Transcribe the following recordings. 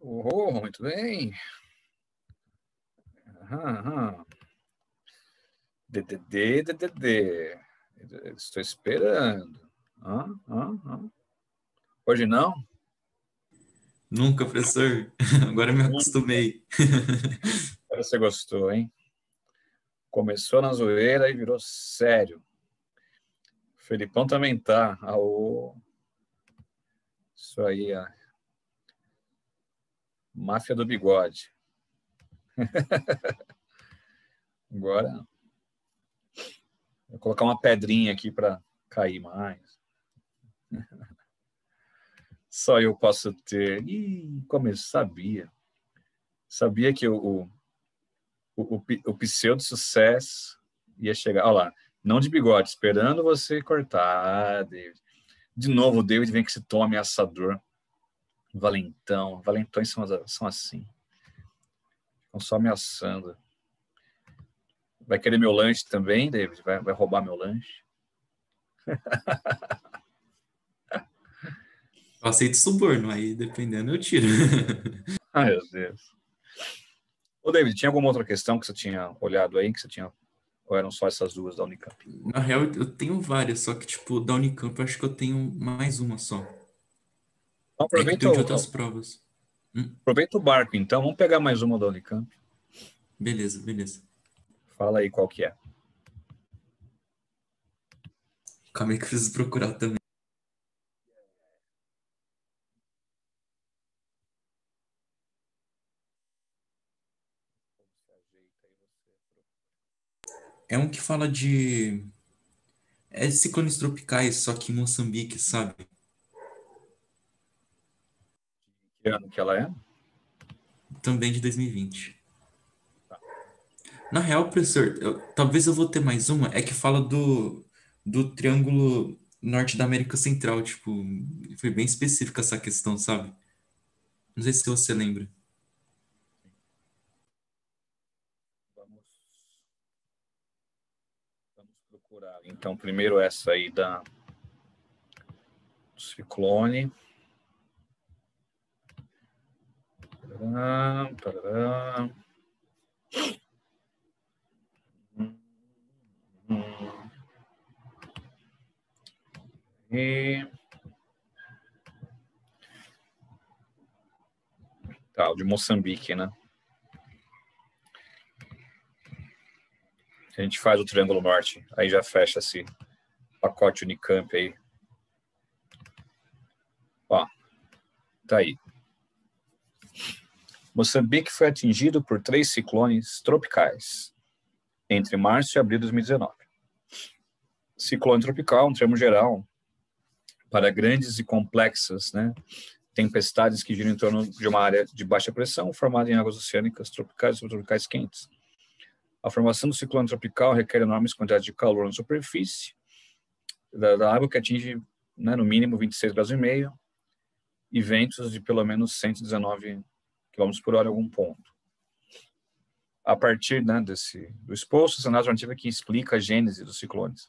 Oh, muito bem. DDD. Estou esperando. Hoje não? Nunca, professor. Agora eu me acostumei. Agora você gostou, hein? Começou na zoeira e virou sério. O Felipão também tá. Isso aí, a máfia do bigode. Agora, vou colocar uma pedrinha aqui para cair mais. Só eu posso ter. Como eu sabia. Sabia que o pseudo-sucesso ia chegar. Olha lá, não de bigode, esperando você cortar, David. De novo, o David vem com esse tom ameaçador. Valentão. Valentões são assim. Estão só ameaçando. Vai querer meu lanche também, David? Vai roubar meu lanche? Eu aceito suborno, aí dependendo eu tiro. Ai, meu Deus. Ô, David, tinha alguma outra questão que você tinha olhado aí, ou eram só essas duas da Unicamp? Na real, eu tenho várias, só que, tipo, da Unicamp eu acho que eu tenho mais uma só. Então, É que eu tenho de outras provas. aproveita o barco, então. Vamos pegar mais uma da Unicamp. Beleza, beleza. Fala aí qual que é. Calma aí que eu preciso procurar também. É um que fala de... É ciclones tropicais, só que em Moçambique, sabe? Que ano que ela é? Também de 2020. Na real, professor, talvez eu vou ter mais uma, é que fala do Triângulo Norte da América Central, tipo, foi bem específica essa questão, sabe? Não sei se você lembra. Vamos procurar. Então, primeiro essa aí do ciclone. Tarará, tarará. E... Tá, o de Moçambique, né? A gente faz o Triângulo Norte, aí já fecha esse pacote Unicamp aí. Ó, tá aí. Moçambique foi atingido por 3 ciclones tropicais entre março e abril de 2019. Ciclone tropical, um termo geral para grandes e complexas, né, tempestades que giram em torno de uma área de baixa pressão formada em águas oceânicas tropicais e subtropicais quentes. A formação do ciclone tropical requer enormes quantidades de calor na superfície da água, que atinge, né, no mínimo 26,5 graus, e ventos de pelo menos 119 km por hora em algum ponto. A partir, né, do exposto, essa narrativa que explica a gênese dos ciclones.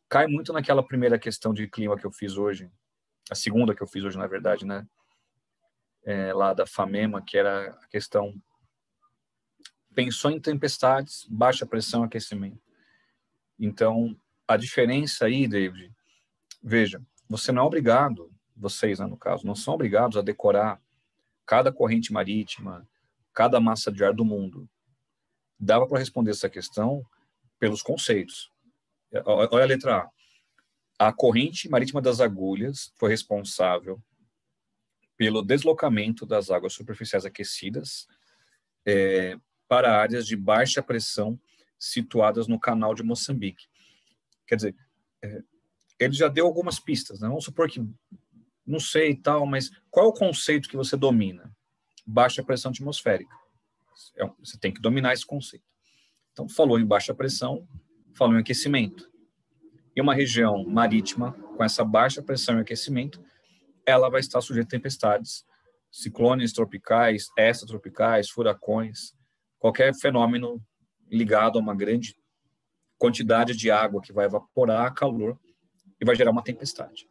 Cai muito naquela primeira questão de clima que eu fiz hoje, a segunda que eu fiz hoje, na verdade, né, lá da FAMEMA, que era a questão, pensou em tempestades, baixa pressão, aquecimento. Então, a diferença aí, David, veja, você não é obrigado, vocês, né, no caso, não são obrigados a decorar cada corrente marítima, cada massa de ar do mundo. Dava para responder essa questão pelos conceitos. Olha a letra A. A corrente marítima das agulhas foi responsável pelo deslocamento das águas superficiais aquecidas para áreas de baixa pressão situadas no canal de Moçambique. Quer dizer, ele já deu algumas pistas, né? Vamos supor que, não sei e tal, mas qual é o conceito que você domina? Baixa pressão atmosférica. Você tem que dominar esse conceito. Então, falou em baixa pressão, falou em aquecimento. E uma região marítima com essa baixa pressão e aquecimento, ela vai estar sujeita a tempestades, ciclones tropicais, extratropicais, furacões, qualquer fenômeno ligado a uma grande quantidade de água que vai evaporar calor e vai gerar uma tempestade.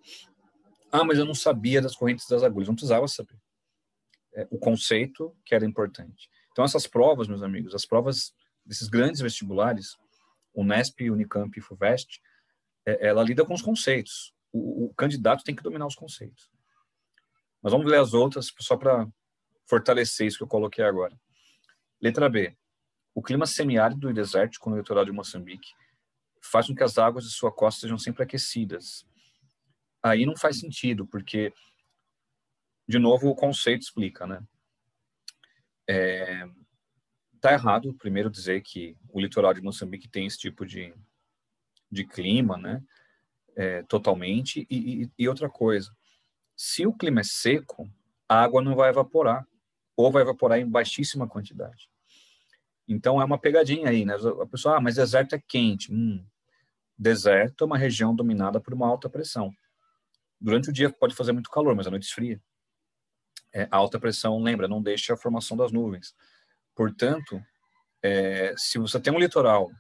Ah, mas eu não sabia das correntes das agulhas. Não precisava saber. o conceito que era importante. Então, essas provas, meus amigos, as provas desses grandes vestibulares, Unesp, Unicamp e FUVEST, ela lida com os conceitos. O candidato tem que dominar os conceitos. Mas vamos ler as outras, só para fortalecer isso que eu coloquei agora. Letra B. O clima semiárido e desértico no litoral de Moçambique faz com que as águas de sua costa sejam sempre aquecidas. Aí não faz sentido, porque, de novo, o conceito explica, né? Tá errado, primeiro, dizer que o litoral de Moçambique tem esse tipo de clima, né? Totalmente. E outra coisa, se o clima é seco, a água não vai evaporar, ou vai evaporar em baixíssima quantidade. Então, é uma pegadinha aí, né? A pessoa, mas deserto é quente. Deserto é uma região dominada por uma alta pressão. Durante o dia pode fazer muito calor, mas à noite esfria. A alta pressão, lembra, não deixa a formação das nuvens. Portanto, se você tem um litoral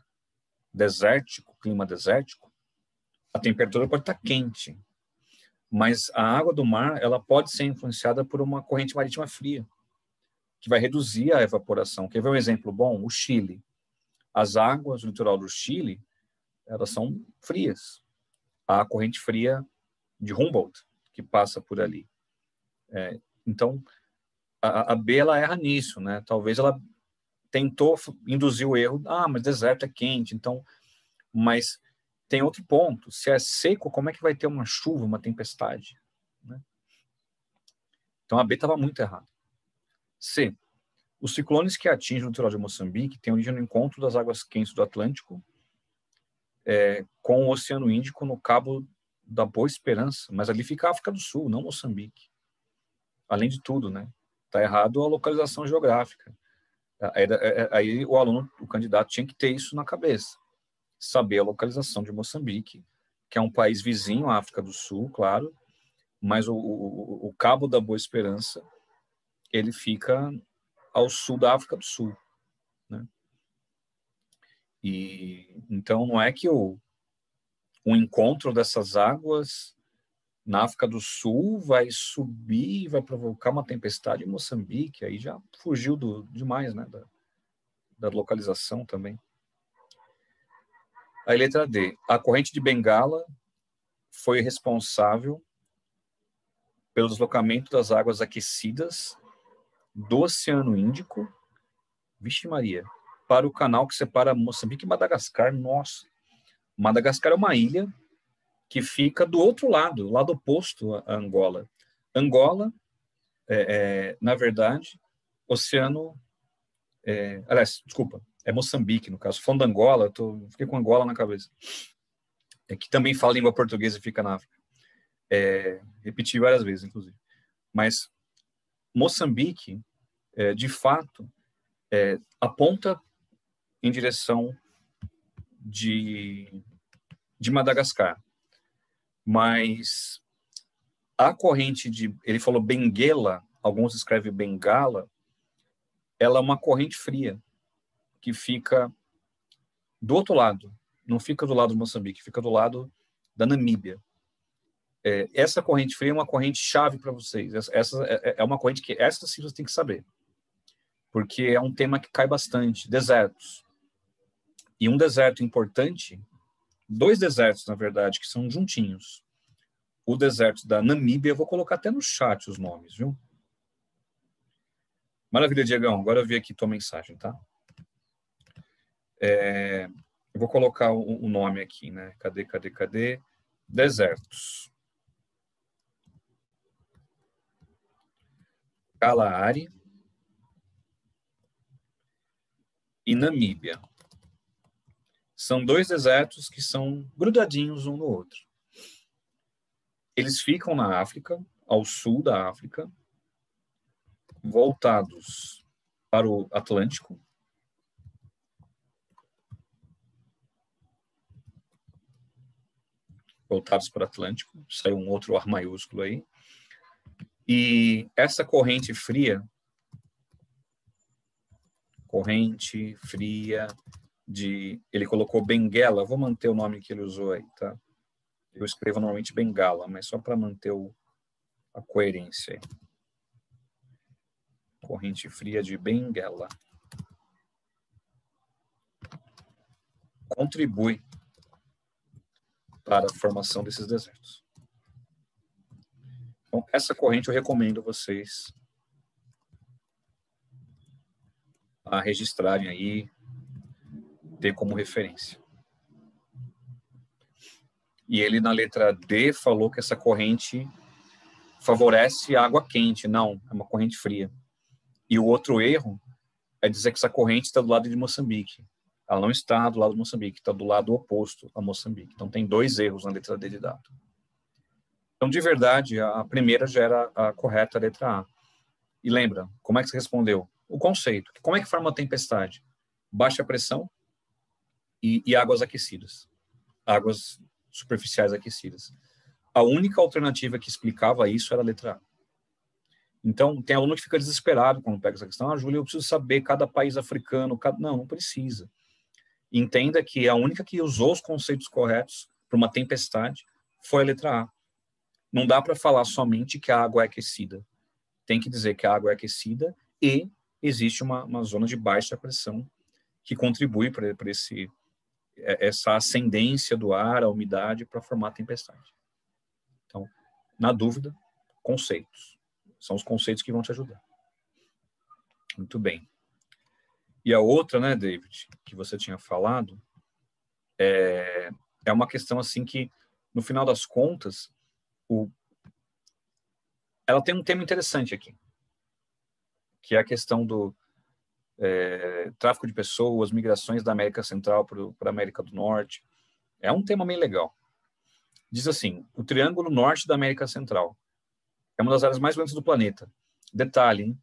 desértico, clima desértico, a temperatura pode estar quente, mas a água do mar ela pode ser influenciada por uma corrente marítima fria, que vai reduzir a evaporação. Quer ver um exemplo bom? O Chile. As águas do litoral do Chile, elas são frias. Há a corrente fria de Humboldt, que passa por ali. Então, a B, ela erra nisso, né? Talvez ela tentou induzir o erro. Mas deserto é quente, então... Mas tem outro ponto. Se é seco, como é que vai ter uma chuva, uma tempestade? Né? Então, a B estava muito errada. C. Os ciclones que atingem o litoral de Moçambique têm origem no encontro das águas quentes do Atlântico com o Oceano Índico no Cabo da Boa Esperança, mas ali fica a África do Sul, não Moçambique. Além de tudo, né? Está errado a localização geográfica. Aí o aluno, o candidato, tinha que ter isso na cabeça. Saber a localização de Moçambique, que é um país vizinho à África do Sul, claro, mas o Cabo da Boa Esperança, ele fica ao sul da África do Sul, né? E então não é que o encontro dessas águas na África do Sul vai subir e vai provocar uma tempestade em Moçambique, aí já fugiu demais, né, da localização também. Aí, letra D. A corrente de Bengala foi responsável pelo deslocamento das águas aquecidas do Oceano Índico, vixe Maria, para o canal que separa Moçambique e Madagascar. Nossa, Madagascar é uma ilha que fica do outro lado oposto a Angola. Angola, na verdade, oceano... aliás, desculpa, é Moçambique, no caso. Falando de Angola, fiquei com Angola na cabeça. Que também fala língua portuguesa e fica na África. Repeti várias vezes, inclusive. Mas Moçambique, de fato, aponta em direção de Madagascar. Mas a corrente ele falou Benguela, alguns escrevem Bengala, ela é uma corrente fria que fica do outro lado, não fica do lado de Moçambique, fica do lado da Namíbia. Essa corrente fria é uma corrente chave para vocês. Essa é uma corrente que essa sim você tem que saber, porque é um tema que cai bastante. Desertos. E um deserto importante, dois desertos, na verdade, que são juntinhos. O deserto da Namíbia, eu vou colocar até no chat os nomes, viu? Maravilha, Diegão. Agora eu vi aqui tua mensagem, tá? Eu vou colocar o nome aqui, né? Cadê? Desertos. Kalahari e Namíbia. São dois desertos que são grudadinhos um no outro. Eles ficam na África, ao sul da África, voltados para o Atlântico. Voltados para o Atlântico. Saiu um outro R maiúsculo aí. E essa corrente fria ele colocou Benguela, vou manter o nome que ele usou aí, tá? Eu escrevo normalmente Bengala, mas só para manter a coerência aí. corrente fria de Benguela contribui para a formação desses desertos. Então, essa corrente eu recomendo vocês a registrarem aí, ter como referência. E ele, na letra D, falou que essa corrente favorece água quente. Não, é uma corrente fria. E o outro erro é dizer que essa corrente está do lado de Moçambique. Ela não está do lado de Moçambique, está do lado oposto a Moçambique. Então, tem 2 erros na letra D de dado. Então, de verdade, a primeira já era a correta, a letra A. E lembra, como é que você respondeu? O conceito. Como é que forma a tempestade? Baixa pressão e águas aquecidas. Águas superficiais aquecidas. A única alternativa que explicava isso era a letra A. Então, tem aluno que fica desesperado quando pega essa questão. Júlio, eu preciso saber cada país africano. Não, não precisa. Entenda que a única que usou os conceitos corretos para uma tempestade foi a letra A. Não dá para falar somente que a água é aquecida. Tem que dizer que a água é aquecida e existe uma zona de baixa pressão que contribui para essa ascendência do ar, a umidade, para formar a tempestade. Então, na dúvida, conceitos. São os conceitos que vão te ajudar. Muito bem. E a outra, né, David, que você tinha falado, é uma questão assim que, no final das contas, ela tem um tema interessante aqui, que é a questão do tráfico de pessoas, migrações da América Central para a América do Norte. É um tema bem legal. Diz assim, o Triângulo Norte da América Central é uma das áreas mais bonitas do planeta. Detalhe, hein?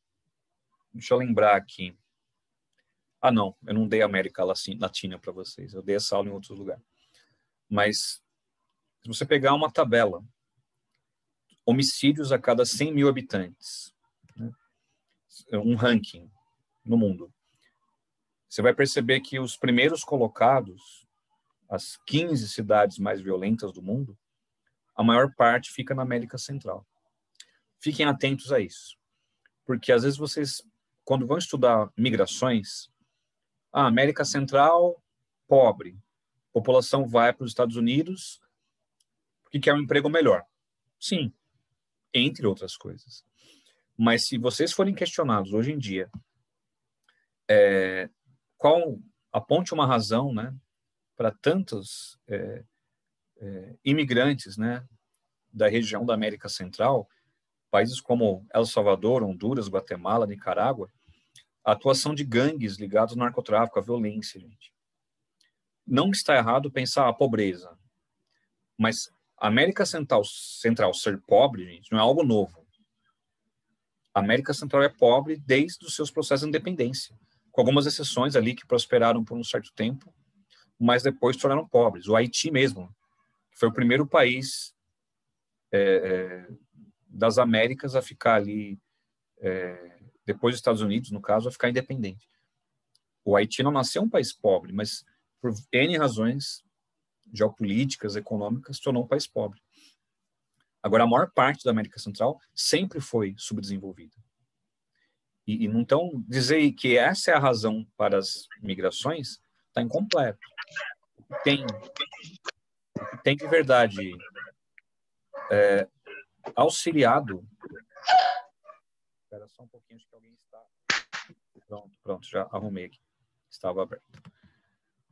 Deixa eu lembrar aqui. Ah, não, eu não dei América Latina para vocês, eu dei essa aula em outro lugar. Mas, se você pegar uma tabela, homicídios a cada 100 mil habitantes, né? Um ranking no mundo, você vai perceber que os primeiros colocados, as 15 cidades mais violentas do mundo, a maior parte fica na América Central. Fiquem atentos a isso, porque às vezes vocês, quando vão estudar migrações, a América Central, pobre, população vai para os Estados Unidos porque quer um emprego melhor. Sim, entre outras coisas. Mas se vocês forem questionados hoje em dia, aponte uma razão, né, para tantos imigrantes, né, da região da América Central, países como El Salvador, Honduras, Guatemala, Nicarágua, a atuação de gangues ligados ao narcotráfico, à violência, gente. Não está errado pensar a pobreza, mas a América Central ser pobre, gente, não é algo novo. A América Central é pobre desde os seus processos de independência, com algumas exceções ali que prosperaram por um certo tempo, mas depois se tornaram pobres. O Haiti mesmo, que foi o primeiro país das Américas a ficar ali, depois dos Estados Unidos, no caso, a ficar independente. O Haiti não nasceu um país pobre, mas por N razões geopolíticas, econômicas, se tornou um país pobre. Agora, a maior parte da América Central sempre foi subdesenvolvida. E então, dizer que essa é a razão para as migrações está incompleto. Tem de verdade auxiliado. Espera só um pouquinho, acho que alguém está... Pronto, já arrumei aqui. Estava aberto.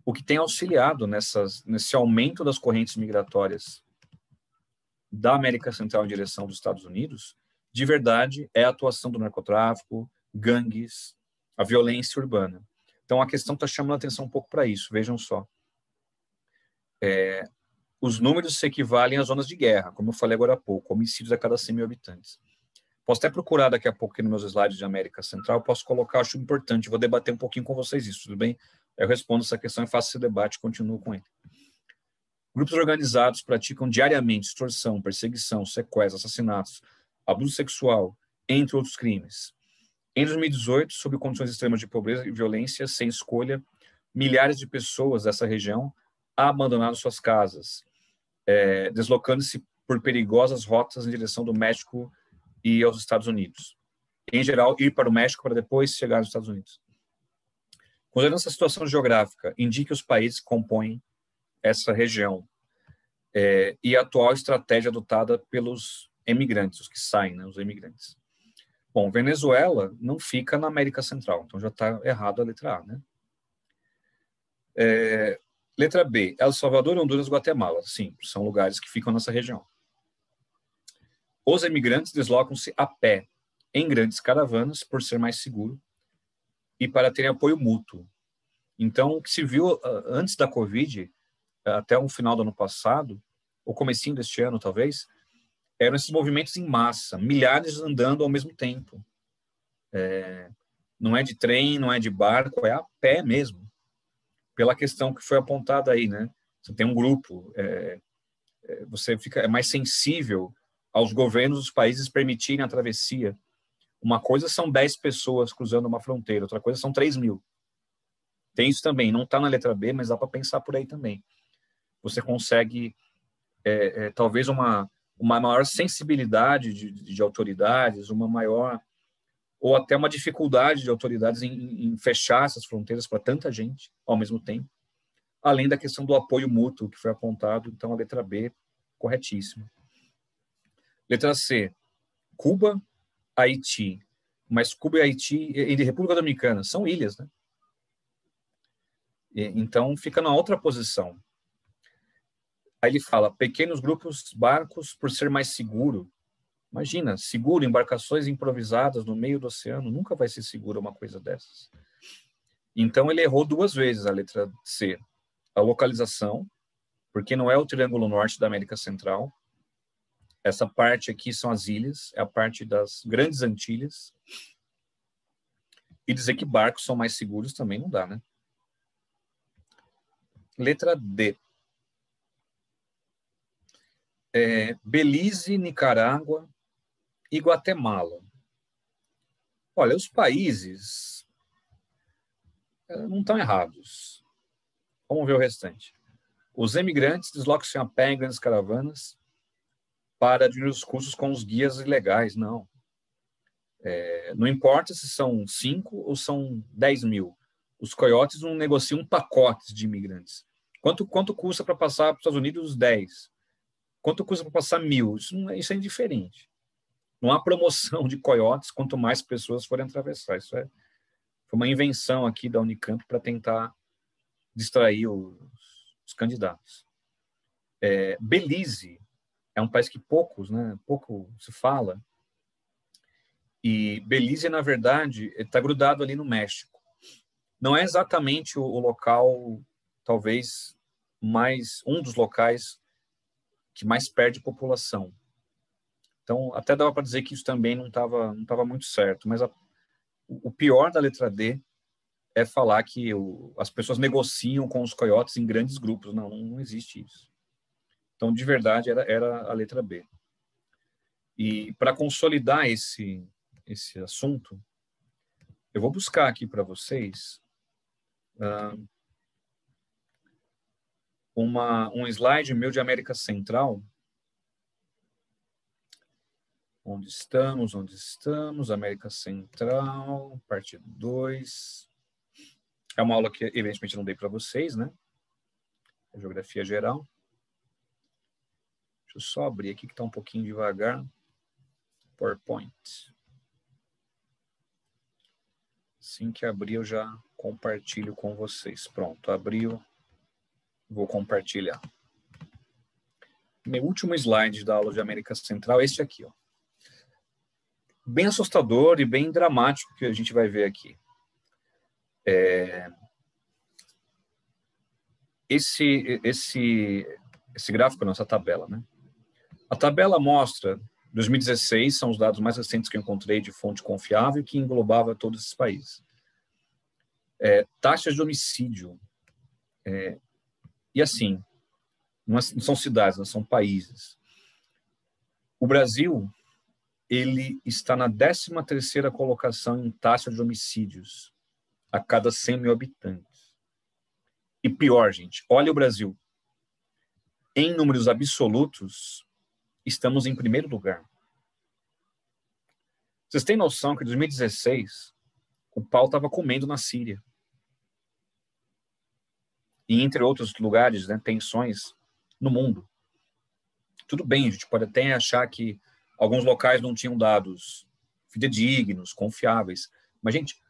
O que tem auxiliado nesse aumento das correntes migratórias da América Central em direção dos Estados Unidos, de verdade, é a atuação do narcotráfico, gangues, a violência urbana. Então, a questão está chamando a atenção um pouco para isso. Vejam só. Os números se equivalem às zonas de guerra, como eu falei agora há pouco, homicídios a cada 100 mil habitantes. Posso até procurar daqui a pouco aqui nos meus slides de América Central, posso colocar, acho importante, vou debater um pouquinho com vocês isso, tudo bem? Eu respondo essa questão e faço esse debate, continuo com ele. Grupos organizados praticam diariamente extorsão, perseguição, sequestro, assassinatos, abuso sexual, entre outros crimes. Em 2018, sob condições extremas de pobreza e violência sem escolha, milhares de pessoas dessa região abandonaram suas casas, deslocando-se por perigosas rotas em direção do México e aos Estados Unidos. em geral, ir para o México para depois chegar nos Estados Unidos. Considerando essa situação geográfica, indique os países que compõem essa região e a atual estratégia adotada pelos emigrantes, os que saem, né, os emigrantes. Bom, Venezuela não fica na América Central, então já está errado a letra A, né? Letra B, El Salvador, Honduras, Guatemala. Sim, são lugares que ficam nessa região. Os emigrantes deslocam-se a pé, em grandes caravanas, por ser mais seguro e para terem apoio mútuo. Então, o que se viu antes da Covid, até o final do ano passado, ou comecinho deste ano, talvez, eram esses movimentos em massa, milhares andando ao mesmo tempo. Não é de trem, não é de barco, é a pé mesmo. Pela questão que foi apontada aí, né? Você tem um grupo, você é mais sensível aos governos dos países permitirem a travessia. Uma coisa são 10 pessoas cruzando uma fronteira, outra coisa são 3.000. Tem isso também, não está na letra B, mas dá para pensar por aí também. Você consegue, talvez, uma maior sensibilidade de autoridades, uma maior, ou até uma dificuldade de autoridades em fechar essas fronteiras para tanta gente ao mesmo tempo, além da questão do apoio mútuo que foi apontado. Então, a letra B, corretíssima. Letra C, Cuba, Haiti. Mas Cuba e Haiti e República Dominicana são ilhas, né? Então, fica na outra posição. Aí ele fala, pequenos grupos, barcos, por ser mais seguro. Imagina, seguro, embarcações improvisadas no meio do oceano, nunca vai ser seguro uma coisa dessas. Então, ele errou 2 vezes a letra C. A localização, porque não é o Triângulo Norte da América Central. Essa parte aqui são as ilhas, é a parte das Grandes Antilhas. E dizer que barcos são mais seguros também não dá, né? Letra D. Belize, Nicarágua e Guatemala. Olha, os países não estão errados. Vamos ver o restante. Os emigrantes deslocam-se a pé em grandes caravanas para diminuir os custos com os guias ilegais. Não. Não importa se são 5 ou são 10.000. Os coiotes não negociam pacotes de imigrantes. Quanto custa para passar para os Estados Unidos? 10. Quanto custa para passar 1.000? Isso é indiferente. Não há promoção de coiotes quanto mais pessoas forem atravessar. Isso foi uma invenção aqui da Unicamp para tentar distrair os candidatos. Belize é um país que pouco se fala. E Belize, na verdade, está grudado ali no México. Não é exatamente o local, talvez, um dos locais que mais perde população. Então, até dava para dizer que isso também não estava muito certo. Mas o pior da letra D é falar que as pessoas negociam com os coiotes em grandes grupos. Não existe isso. Então, de verdade, era a letra B. E para consolidar esse assunto, eu vou buscar aqui para vocês um slide meu de América Central. Onde estamos? América Central, parte 2. É uma aula que, evidentemente, eu não dei para vocês, né? Geografia geral. Deixa eu só abrir aqui, que está um pouquinho devagar. PowerPoint. Assim que abrir, eu já compartilho com vocês. Pronto, abriu. Vou compartilhar. Meu último slide da aula de América Central é este aqui, ó. Bem assustador e bem dramático que a gente vai ver aqui. Esse gráfico é a nossa tabela, né? A tabela mostra 2016, são os dados mais recentes que eu encontrei de fonte confiável, que englobava todos esses países. Taxas de homicídio. E assim, não são cidades, não são países. O Brasil, ele está na 13ª colocação em taxa de homicídios a cada 100.000 habitantes. E pior, gente, olha o Brasil. Em números absolutos, estamos em primeiro lugar. Vocês têm noção que em 2016 o pau estava comendo na Síria. E entre outros lugares, né, tensões no mundo. Tudo bem, a gente pode até achar que alguns locais não tinham dados fidedignos, confiáveis. Mas, gente,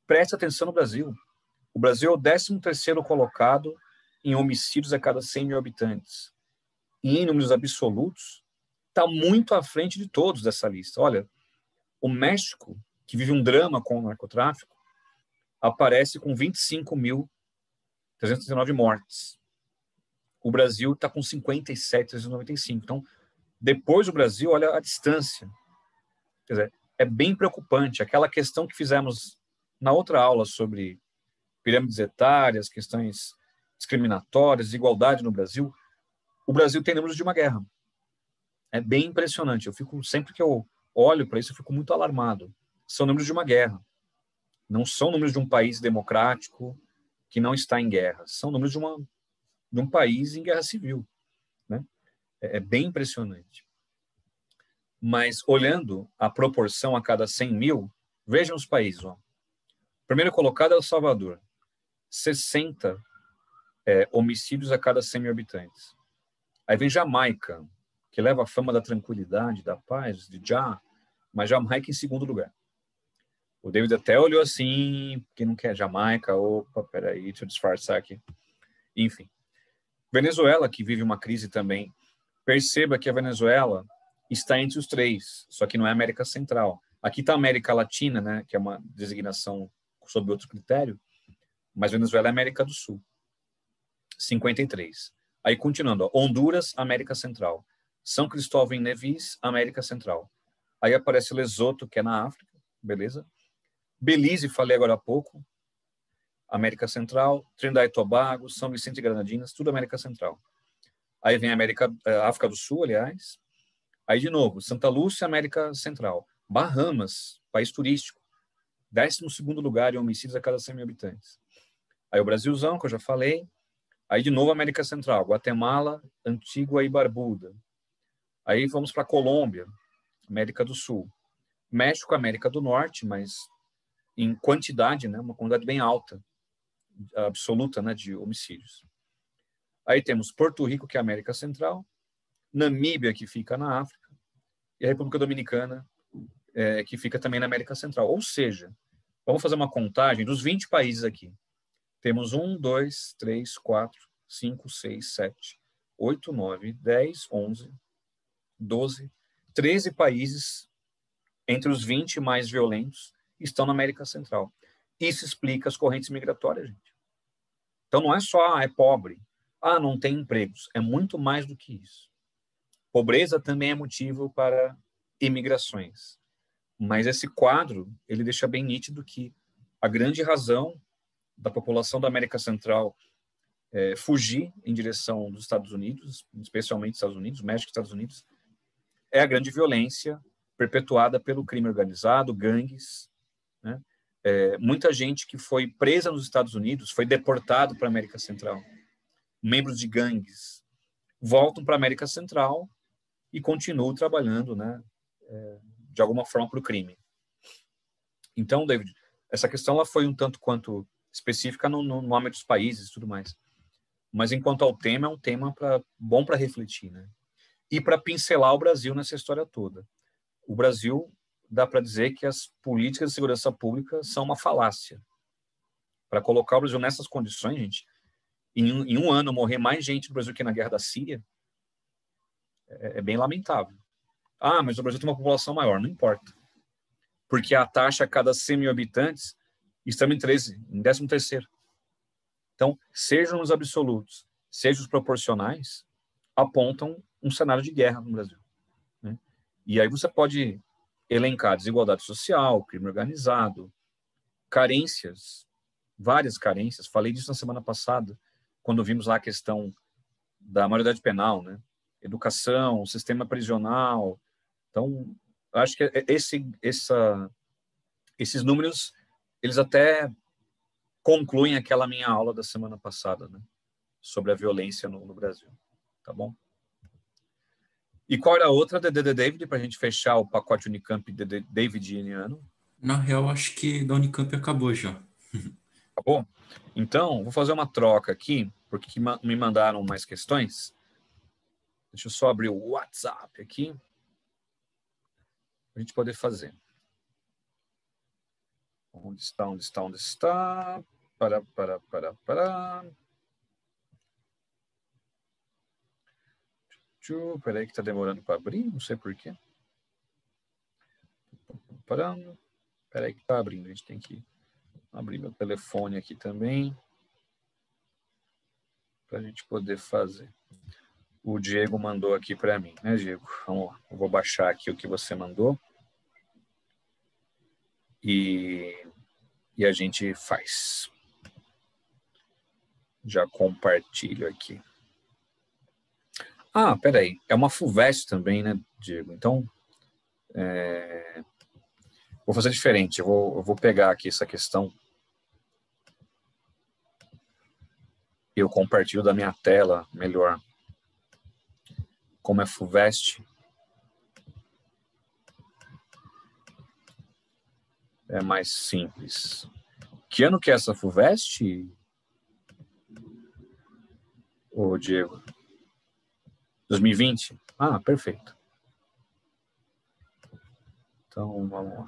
preste atenção no Brasil. O Brasil é o 13º colocado em homicídios a cada 100 mil habitantes. E em números absolutos, está muito à frente de todos dessa lista. Olha, o México, que vive um drama com o narcotráfico, aparece com 25.309 mortes. O Brasil está com 57.395. Então, depois do Brasil, olha a distância. Quer dizer, é bem preocupante. Aquela questão que fizemos na outra aula sobre pirâmides etárias, questões discriminatórias, desigualdade no Brasil, o Brasil tem números de uma guerra. É bem impressionante. Sempre que eu olho para isso, eu fico muito alarmado. São números de uma guerra. Não são números de um país democrático que não está em guerra. São números de um país em guerra civil. Né? É bem impressionante. Mas, olhando a proporção a cada 100 mil, vejam os países. Ó. Primeiro colocado é El Salvador. 60 homicídios a cada 100 mil habitantes. Aí vem Jamaica, que leva a fama da tranquilidade, da paz, de Já, mas Jamaica em segundo lugar. O David até olhou assim, quem não quer Jamaica? Opa, peraí, deixa eu disfarçar aqui. Enfim. Venezuela, que vive uma crise também. Perceba que a Venezuela está entre os 3, só que não é América Central. Aqui está a América Latina, né, que é uma designação sob outro critério, mas Venezuela é América do Sul. 53. Aí, continuando, ó, Honduras, América Central. São Cristóvão e Nevis, América Central. Aí aparece Lesoto, que é na África, beleza? Belize, falei agora há pouco, América Central. Trindade e Tobago, São Vicente e Granadinas, tudo América Central. Aí vem África do Sul, aliás. Aí, de novo, Santa Lúcia, América Central. Bahamas, país turístico. 12º lugar em homicídios a cada 100 mil habitantes. Aí o Brasilzão, que eu já falei. Aí, de novo, América Central. Guatemala, Antígua e Barbuda. Aí vamos para Colômbia, América do Sul. México, América do Norte, mas em quantidade, né, uma quantidade bem alta, absoluta, né, de homicídios. Aí temos Porto Rico, que é a América Central. Namíbia, que fica na África. E a República Dominicana, que fica também na América Central. Ou seja, vamos fazer uma contagem dos 20 países aqui. Temos 1, 2, 3, 4, 5, 6, 7, 8, 9, 10, 11, 12, 13 países entre os 20 mais violentos estão na América Central. Isso explica as correntes migratórias, gente. Então não é só, é pobre. Não tem empregos. É muito mais do que isso. Pobreza também é motivo para imigrações. Mas esse quadro, ele deixa bem nítido que a grande razão da população da América Central fugir em direção dos Estados Unidos, especialmente Estados Unidos, México e Estados Unidos, é a grande violência perpetuada pelo crime organizado, gangues. Né? Muita gente que foi presa nos Estados Unidos foi deportado para a América Central. Membros de gangues voltam para a América Central e continuam trabalhando, né, de alguma forma para o crime. Então, David, essa questão ela foi um tanto quanto específica no âmbito dos países e tudo mais. Mas, enquanto ao tema, é um tema bom para refletir, né? E para pincelar o Brasil nessa história toda. O Brasil, dá para dizer que as políticas de segurança pública são uma falácia. Para colocar o Brasil nessas condições, gente, em um ano morrer mais gente no Brasil que na guerra da Síria, é bem lamentável. Mas o Brasil tem uma população maior, não importa. Porque a taxa a cada 100 mil habitantes estamos em 13º. Então, sejam os absolutos, sejam os proporcionais, apontam um cenário de guerra no Brasil. Né? E aí você pode elencar desigualdade social, crime organizado, carências, várias carências. Falei disso na semana passada, quando vimos lá a questão da maioridade penal, né? Educação, sistema prisional. Então, acho que esses números, eles até concluem aquela minha aula da semana passada, né? Sobre a violência no Brasil. Tá bom? E qual era a outra, DDD David, para a gente fechar o pacote Unicamp Davidiano? Na real, acho que da Unicamp acabou já. Acabou? Então, vou fazer uma troca aqui, porque me mandaram mais questões. Deixa eu só abrir o WhatsApp aqui, para a gente poder fazer. Onde está, onde está, onde está? Para. Peraí que está demorando para abrir, não sei por quê. Peraí que está abrindo, a gente tem que abrir meu telefone aqui também, para a gente poder fazer. O Diego mandou aqui para mim, né, Diego? Vamos lá, eu vou baixar aqui o que você mandou. E a gente faz. Já compartilho aqui. Ah, peraí. É uma FUVEST também, né, Diego? Então, vou fazer diferente. Eu vou pegar aqui essa questão. Eu compartilho da minha tela melhor. Como é FUVEST, é mais simples. Que ano que é essa FUVEST, ô Diego? 2020? Ah, perfeito. Então, vamos lá.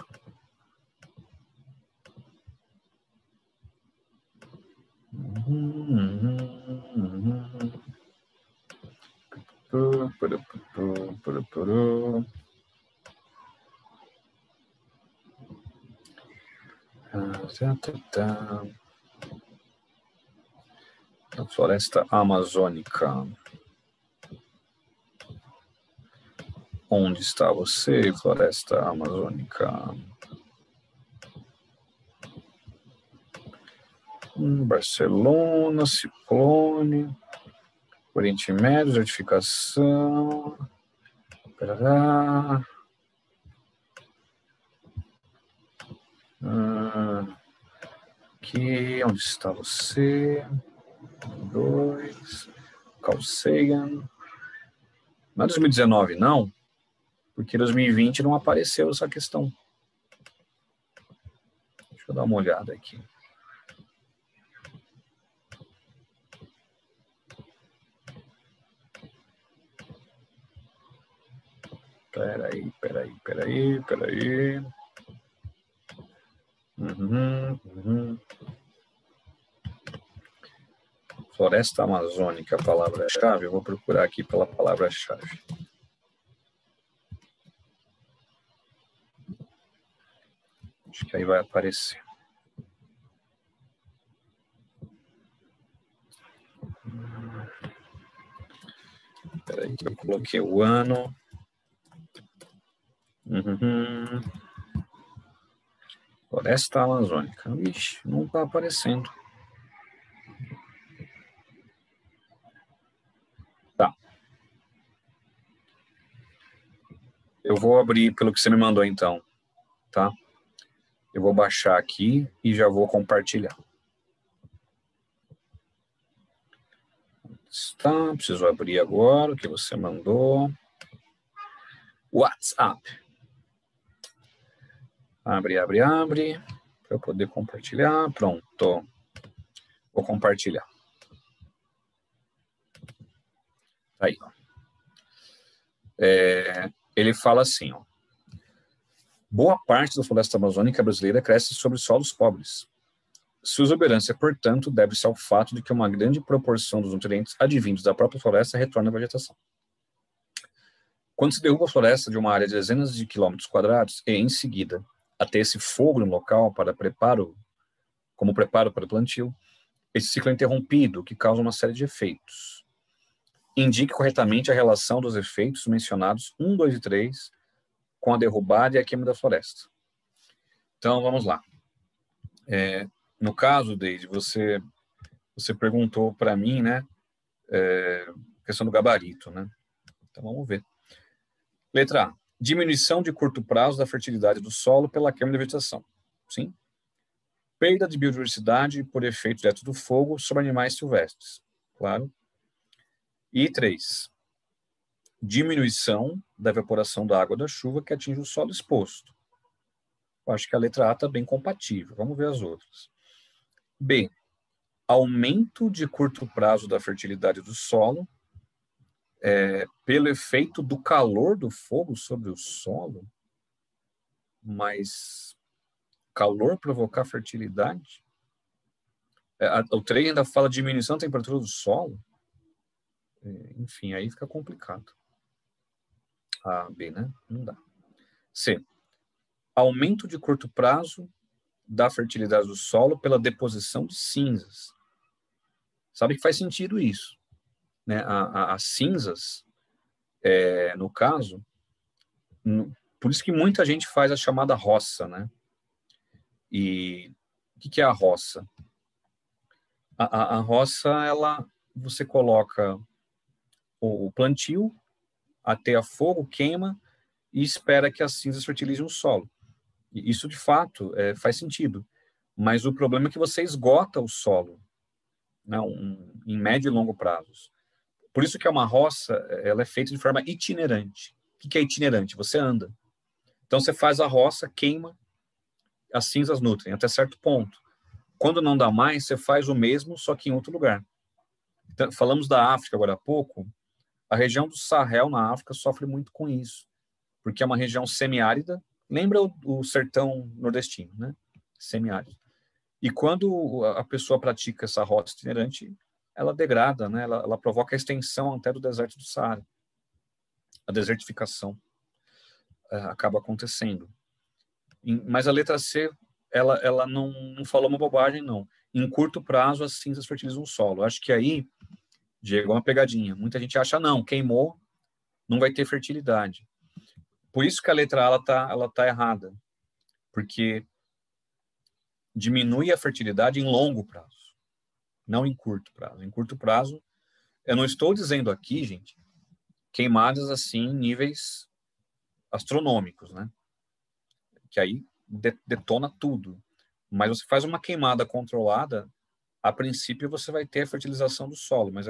A floresta amazônica. Onde está você, floresta amazônica? Barcelona, ciclone, Oriente Médio, desertificação. Parará. Aqui, onde está você? 2. Carl Sagan. Não é 2019, não? Porque 2020 não apareceu essa questão. Deixa eu dar uma olhada aqui. Peraí. Floresta amazônica, palavra-chave. Eu vou procurar aqui pela palavra-chave. Acho que aí vai aparecer. Peraí que eu coloquei o ano. Floresta amazônica. Ixi, não está aparecendo. Tá. Eu vou abrir pelo que você me mandou, então. Tá? Eu vou baixar aqui e já vou compartilhar. Tá, preciso abrir agora o que você mandou. WhatsApp. Abre. Para eu poder compartilhar. Pronto. Vou compartilhar. Aí, ó. Ele fala assim, ó. Boa parte da floresta amazônica brasileira cresce sobre solos pobres. Sua exuberância, portanto, deve-se ao fato de que uma grande proporção dos nutrientes advindos da própria floresta retorna à vegetação. Quando se derruba a floresta de uma área de dezenas de quilômetros quadrados e, em seguida, até esse fogo no local como preparo para o plantio, esse ciclo é interrompido, o que causa uma série de efeitos. Indique corretamente a relação dos efeitos mencionados 1, 2 e 3 com a derrubada e a queima da floresta. Então, vamos lá. No caso, Deide, você perguntou para mim, né, questão do gabarito, né? Então, vamos ver. Letra A. Diminuição de curto prazo da fertilidade do solo pela queima da vegetação. Sim. Perda de biodiversidade por efeito direto do fogo sobre animais silvestres. Claro. E 3. diminuição da evaporação da água da chuva que atinge o solo exposto. Eu acho que a letra A está bem compatível. Vamos ver as outras. B, aumento de curto prazo da fertilidade do solo pelo efeito do calor do fogo sobre o solo, mas calor provocar fertilidade? O 3 ainda fala diminuição da temperatura do solo. Enfim, aí fica complicado. A, B, né? Não dá. C, aumento de curto prazo da fertilidade do solo pela deposição de cinzas. Sabe que faz sentido isso, né? As cinzas, no caso, por isso que muita gente faz a chamada roça, né? E o que é a roça? A roça, você coloca o plantio, ateia fogo, queima e espera que as cinzas fertilizem o solo. E isso, de fato, faz sentido. Mas o problema é que você esgota o solo, né, em médio e longo prazos. Por isso que uma roça, ela é feita de forma itinerante. O que é itinerante? Você anda. Então, você faz a roça, queima, as cinzas nutrem até certo ponto. Quando não dá mais, você faz o mesmo, só que em outro lugar. Então, falamos da África agora há pouco. A região do Sahel, na África, sofre muito com isso, porque é uma região semiárida. Lembra o sertão nordestino, né? Semiárido. E quando a pessoa pratica essa roça itinerante, ela degrada, né? Ela provoca a extensão até do deserto do Saara. A desertificação acaba acontecendo. Mas a letra C, ela não falou uma bobagem, não. Em curto prazo, as cinzas fertilizam o solo. Acho que aí, Diego, é uma pegadinha. Muita gente acha, não, queimou, não vai ter fertilidade. Por isso que a letra A ela tá errada. Porque diminui a fertilidade em longo prazo, não em curto prazo. Em curto prazo, eu não estou dizendo aqui, gente, queimadas assim em níveis astronômicos, né? Que aí detona tudo. Mas você faz uma queimada controlada, a princípio você vai ter a fertilização do solo, mas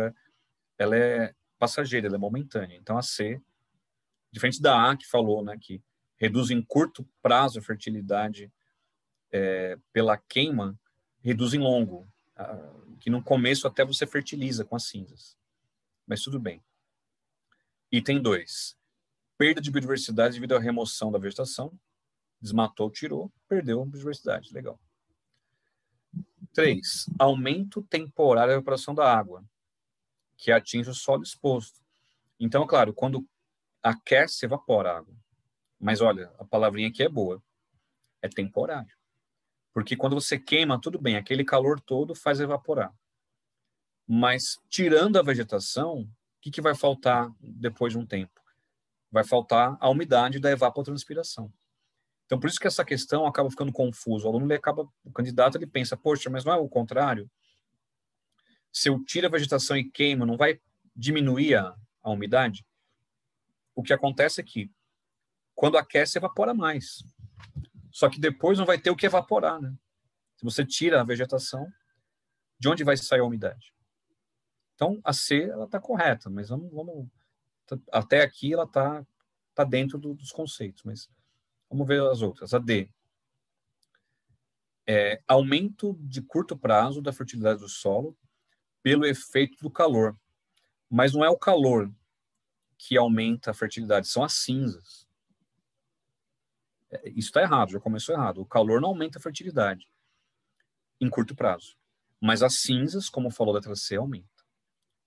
ela é passageira, ela é momentânea. Então a C, diferente da A que falou, né, que reduz em curto prazo a fertilidade pela queima, reduz em longo, que no começo até você fertiliza com as cinzas. Mas tudo bem. Item 2. Perda de biodiversidade devido à remoção da vegetação. Desmatou, tirou, perdeu a biodiversidade. Legal. 3. Aumento temporário da evaporação da água, que atinge o solo exposto. Então, claro, quando aquece, evapora a água. Mas olha, a palavrinha aqui é boa. É temporário. Porque quando você queima, tudo bem, aquele calor todo faz evaporar. Mas tirando a vegetação, o que vai faltar depois de um tempo? Vai faltar a umidade da evapotranspiração. Então, por isso que essa questão acaba ficando confusa. O aluno, o candidato, ele pensa, poxa, mas não é o contrário? Se eu tiro a vegetação e queimo, não vai diminuir a umidade? O que acontece é que, quando aquece, evapora mais. Só que depois não vai ter o que evaporar, né? Se você tira a vegetação, de onde vai sair a umidade? Então, a C, ela está correta, mas vamos até aqui ela está dentro dos conceitos, mas vamos ver as outras. A D, aumento de curto prazo da fertilidade do solo pelo efeito do calor. Mas não é o calor que aumenta a fertilidade, são as cinzas. Isso está errado, já começou errado. O calor não aumenta a fertilidade em curto prazo. Mas as cinzas, como falou a letra C, aumenta.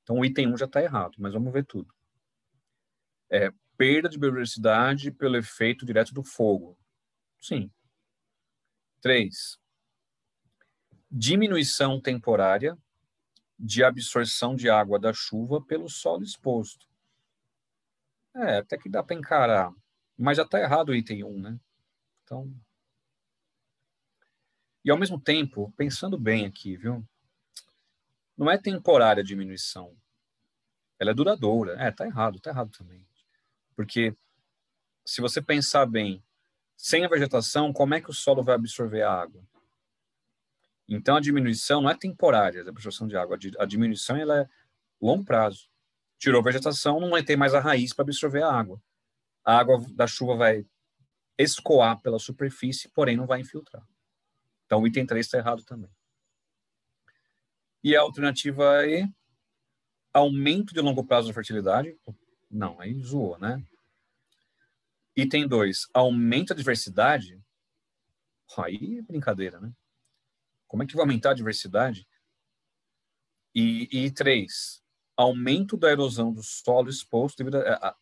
Então o item 1 já está errado, mas vamos ver tudo. Perda de biodiversidade pelo efeito direto do fogo. Sim. 3. Diminuição temporária de absorção de água da chuva pelo solo exposto. Até que dá para encarar. Mas já está errado o item 1, né? Então... E, ao mesmo tempo, pensando bem aqui, viu? Não é temporária a diminuição. Ela é duradoura. Tá errado também. Porque, se você pensar bem, sem a vegetação, como é que o solo vai absorver a água? Então, a diminuição não é temporária da absorção de água. A diminuição ela é longo prazo. Tirou a vegetação, não vai ter mais a raiz para absorver a água. A água da chuva vai escoar pela superfície, porém não vai infiltrar. Então, o item 3 está errado também. E a alternativa E, aumento de longo prazo da fertilidade. Não, aí zoou, né? Item 2, aumenta a diversidade. Aí é brincadeira, né? Como é que vai aumentar a diversidade? E 3, aumento da erosão do solo exposto.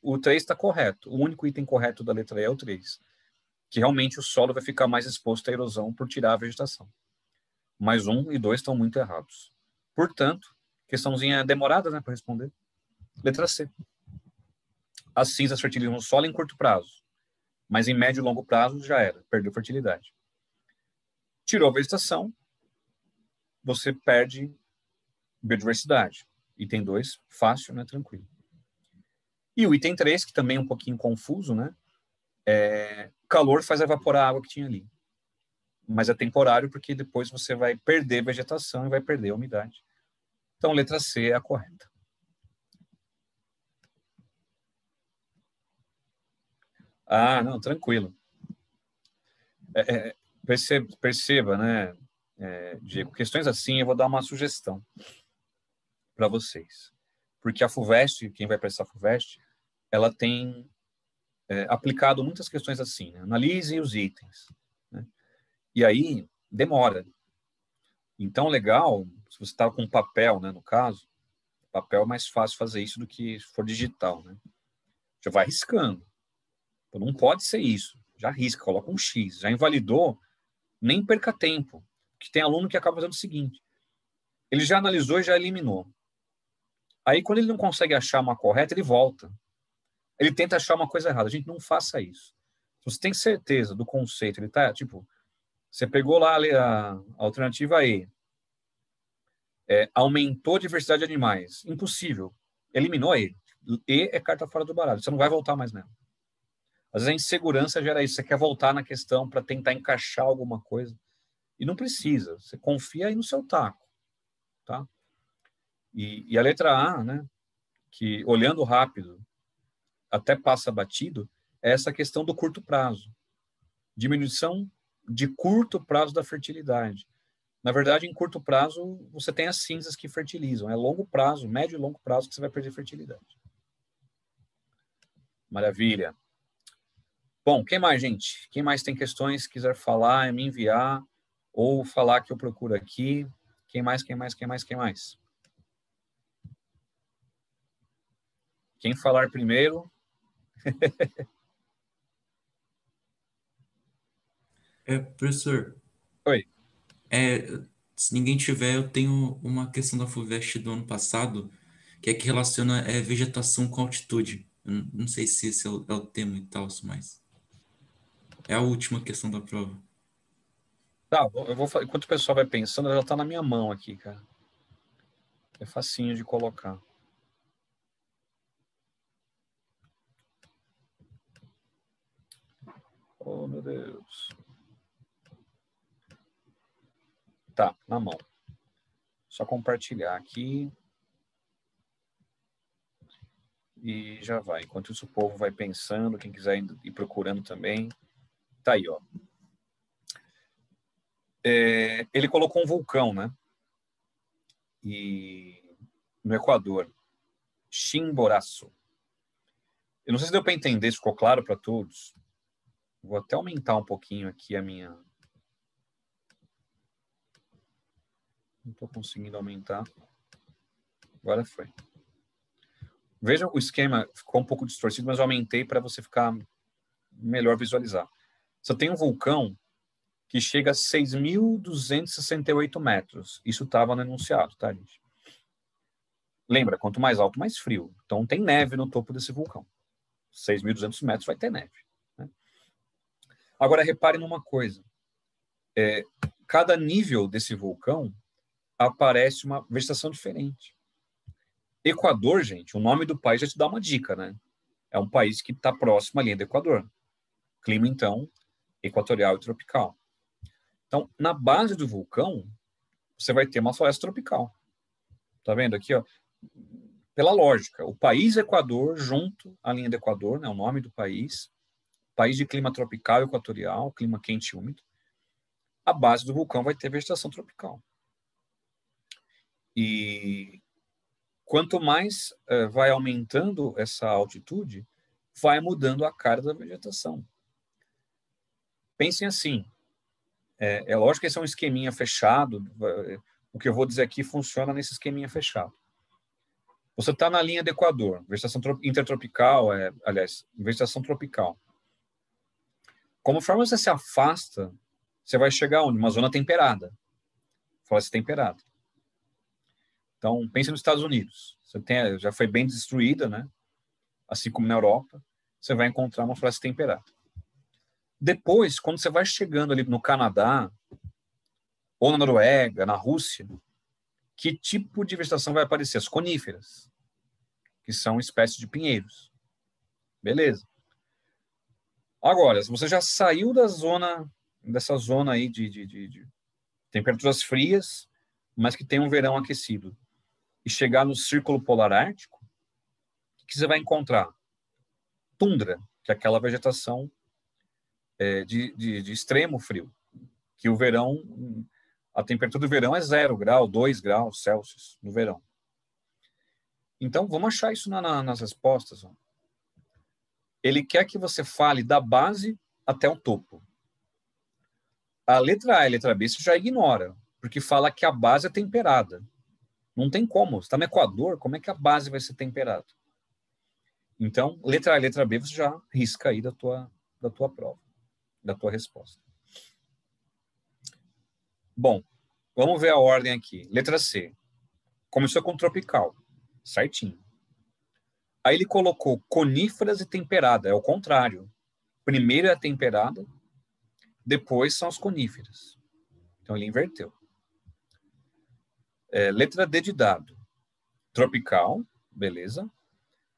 O 3 está correto. O único item correto da letra E é o 3. Que realmente o solo vai ficar mais exposto à erosão por tirar a vegetação. Mas 1 e 2 estão muito errados. Portanto, questãozinha demorada, né, para responder. Letra C. As cinzas fertilizam o solo em curto prazo, mas em médio e longo prazo já era, perdeu fertilidade. Tirou a vegetação, você perde biodiversidade. Item 2, fácil, né, tranquilo. E o item 3, que também é um pouquinho confuso, né? Calor faz evaporar a água que tinha ali. Mas é temporário porque depois você vai perder vegetação e vai perder a umidade. Então, letra C é a correta. Ah, não, tranquilo. Perceba, né, Diego, questões assim eu vou dar uma sugestão para vocês. Porque a FUVEST, quem vai prestar a FUVEST, ela tem aplicado muitas questões assim, né? Analise os itens. Né? E aí, demora. Então, legal, se você está com papel, né, no caso, papel é mais fácil fazer isso do que se for digital, né? Já vai riscando. Então, não pode ser isso. Já risca, coloca um X. Já invalidou, nem perca tempo. Porque tem aluno que acaba fazendo o seguinte, ele já analisou e já eliminou. Aí, quando ele não consegue achar uma correta, ele volta. Ele tenta achar uma coisa errada. Gente, não faça isso. Se você tem certeza do conceito, ele tá, tipo, você pegou lá a alternativa E, aumentou a diversidade de animais. Impossível. Eliminou ele. E é carta fora do baralho. Você não vai voltar mais nela. Às vezes a insegurança gera isso. Você quer voltar na questão para tentar encaixar alguma coisa. E não precisa. Você confia aí no seu taco. Tá? E a letra A, né, que olhando rápido, até passa batido, é essa questão do curto prazo. Diminuição de curto prazo da fertilidade. Na verdade, em curto prazo, você tem as cinzas que fertilizam. É longo prazo, médio e longo prazo que você vai perder fertilidade. Maravilha. Bom, quem mais, gente? Quem mais tem questões, quiser falar, me enviar, ou falar que eu procuro aqui. Quem mais? Quem falar primeiro? Professor, Oi. se ninguém tiver, eu tenho uma questão da FUVEST do ano passado, que é que relaciona vegetação com altitude. Eu não sei se esse é o tema e tal, mas é a última questão da prova. Tá, enquanto o pessoal vai pensando, ela já está na minha mão aqui, cara. É facinho de colocar. Oh, meu Deus. Tá, na mão. Só compartilhar aqui. E já vai. Enquanto isso, o povo vai pensando, quem quiser ir procurando também. Tá aí, ó. Ele colocou um vulcão, né? E no Equador. Chimboraço. Eu não sei se deu para entender, se ficou claro para todos. Vou até aumentar um pouquinho aqui a minha... Não estou conseguindo aumentar. Agora foi. Veja, o esquema ficou um pouco distorcido, mas eu aumentei para você ficar melhor visualizar. Você tem um vulcão que chega a 6.268 metros. Isso estava no enunciado, tá, gente? Lembra, quanto mais alto, mais frio. Então tem neve no topo desse vulcão. 6.200 metros vai ter neve. Né? Agora, repare numa coisa. Cada nível desse vulcão aparece uma vegetação diferente. Equador, gente, o nome do país já te dá uma dica, né? É um país que está próximo à linha do Equador. Clima, então, equatorial e tropical. Então, na base do vulcão, você vai ter uma floresta tropical. Tá vendo aqui, ó? pela lógica, o país Equador junto à linha do Equador, né, o nome do país de clima tropical e equatorial, clima quente e úmido, a base do vulcão vai ter vegetação tropical. E quanto mais vai aumentando essa altitude, vai mudando a cara da vegetação. Pensem assim, é lógico que esse é um esqueminha fechado, o que eu vou dizer aqui funciona nesse esqueminha fechado. Você está na linha do Equador, vegetação intertropical, aliás, vegetação tropical. Conforme você se afasta, você vai chegar onde? Uma zona temperada. Floresta temperada. Então, pense nos Estados Unidos. Já foi bem destruída, né? Assim como na Europa, você vai encontrar uma floresta temperada. Depois, quando você vai chegando ali no Canadá, ou na Noruega, na Rússia, que tipo de vegetação vai aparecer? As coníferas, que são espécies de pinheiros. Beleza. Agora, se você já saiu dessa zona aí de temperaturas frias, mas que tem um verão aquecido, e chegar no Círculo Polar Ártico, o que você vai encontrar? Tundra, que é aquela vegetação de extremo frio, que o verão, a temperatura do verão é 0 grau, 2 graus Celsius no verão. Então, vamos achar isso nas respostas. Ó. Ele quer que você fale da base até o topo. A letra A e a letra B você já ignora, porque fala que a base é temperada. Não tem como. Você está no Equador, como é que a base vai ser temperada? Então, letra A e letra B você já risca aí da tua prova, da tua resposta. Bom, vamos ver a ordem aqui. Letra C. Começou com tropical. Certinho. Aí ele colocou coníferas e temperada. É o contrário. Primeiro é a temperada, depois são as coníferas. Então ele inverteu. Letra D de dado. Tropical, beleza.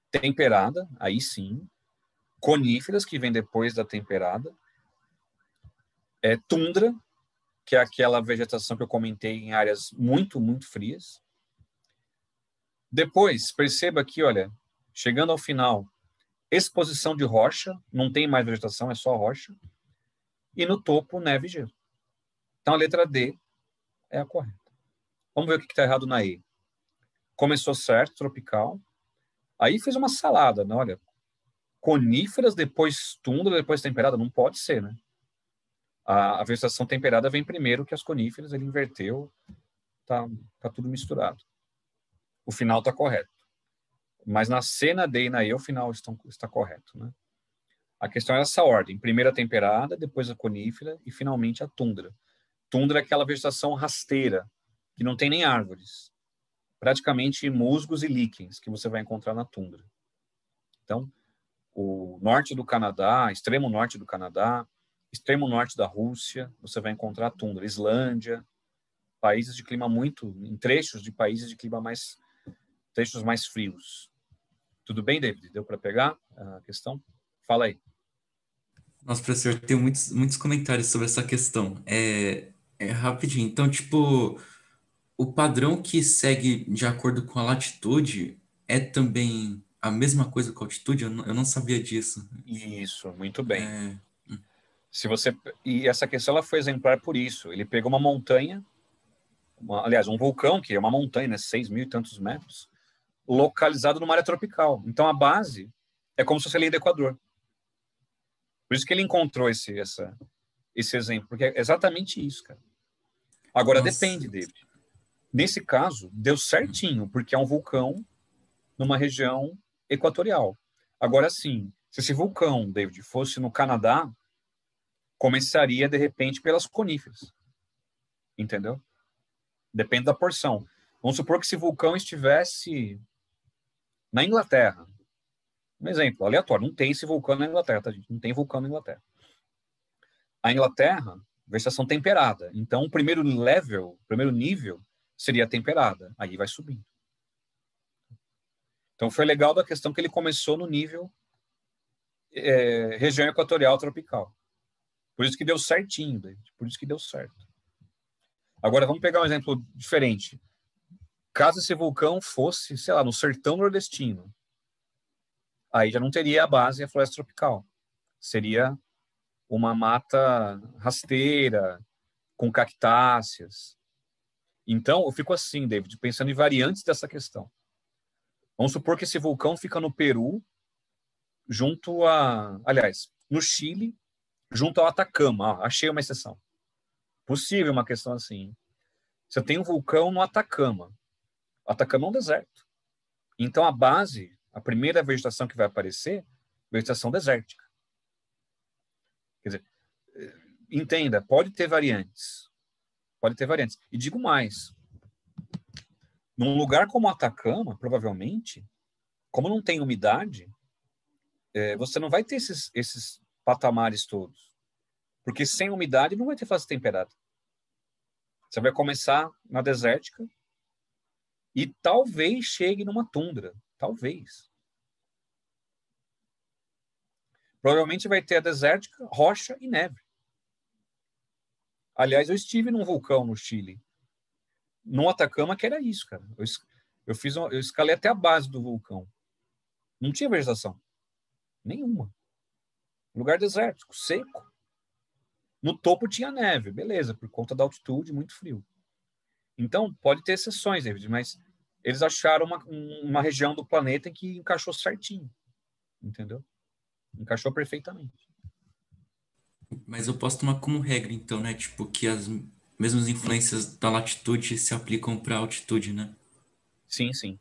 Temperada, aí sim. Coníferas, que vem depois da temperada. Tundra, que é aquela vegetação que eu comentei em áreas muito, muito frias. Depois, perceba aqui, olha, chegando ao final, exposição de rocha, não tem mais vegetação, é só rocha. E no topo, neve e gelo. Então, a letra D é a correta. Vamos ver o que está errado na E. Começou certo, tropical. Aí fez uma salada, né? Olha, coníferas, depois tundra, depois temperada. Não pode ser, né? A vegetação temperada vem primeiro que as coníferas, ele inverteu, tá tudo misturado. O final está correto. Mas na C, na D e na E, o final está correto, né? A questão é essa ordem. Primeiro a temperada, depois a conífera e finalmente a tundra. Tundra é aquela vegetação rasteira, que não tem nem árvores. Praticamente musgos e líquens que você vai encontrar na tundra. Então, o norte do Canadá, extremo norte do Canadá, extremo norte da Rússia, você vai encontrar a tundra. Islândia, países de clima em trechos de países de clima trechos mais frios. Tudo bem, David? Deu para pegar a questão? Fala aí. Nossa, professor, tem muitos comentários sobre essa questão. Rapidinho. Então, tipo, o padrão que segue de acordo com a latitude é também a mesma coisa com a altitude? Eu não sabia disso. Isso, muito bem. É, E essa questão ela foi exemplar por isso. Ele pegou uma montanha, aliás, um vulcão, que é uma montanha, né, 6 mil e tantos metros, localizado numa área tropical. Então, a base é como se fosse a linha do Equador. Por isso que ele encontrou esse exemplo, porque é exatamente isso, cara. Agora, nossa, depende, David. Nesse caso, deu certinho, porque é um vulcão numa região equatorial. Agora, sim, se esse vulcão, David, fosse no Canadá, começaria, de repente, pelas coníferas. Entendeu? Depende da porção. Vamos supor que esse vulcão estivesse na Inglaterra. Um exemplo aleatório. Não tem esse vulcão na Inglaterra, tá, gente? Não tem vulcão na Inglaterra. A Inglaterra, vegetação temperada. Então, o primeiro nível seria temperada. Aí vai subindo. Então, foi legal da questão que ele começou no nível região equatorial tropical. Por isso que deu certinho, David. Por isso que deu certo. Agora, vamos pegar um exemplo diferente. Caso esse vulcão fosse, sei lá, no sertão nordestino, aí já não teria a base e a floresta tropical. Seria uma mata rasteira, com cactáceas. Então, eu fico assim, David, pensando em variantes dessa questão. Vamos supor que esse vulcão fica no Peru, junto a... Aliás, no Chile, junto ao Atacama. Ó, achei uma exceção. Possível uma questão assim. Você tem um vulcão no Atacama. O Atacama é um deserto. Então, a base, a primeira vegetação que vai aparecer, vegetação desértica. Quer dizer, entenda, pode ter variantes. Pode ter variantes. E digo mais. Num lugar como o Atacama, provavelmente, como não tem umidade, você não vai ter esses patamares todos. Porque sem umidade não vai ter fase temperada. Você vai começar na desértica e talvez chegue numa tundra. Talvez. Provavelmente vai ter a desértica, rocha e neve. Aliás, eu estive num vulcão no Chile, no Atacama, que era isso, cara. Eu escalei até a base do vulcão. Não tinha vegetação. Nenhuma. Lugar desértico, seco. No topo tinha neve, beleza, por conta da altitude, muito frio. Então, pode ter exceções, David, mas eles acharam uma região do planeta em que encaixou certinho. Entendeu? Encaixou perfeitamente. Mas eu posso tomar como regra, então, né? Tipo, que as mesmas influências da latitude se aplicam para altitude, né? Sim, sim.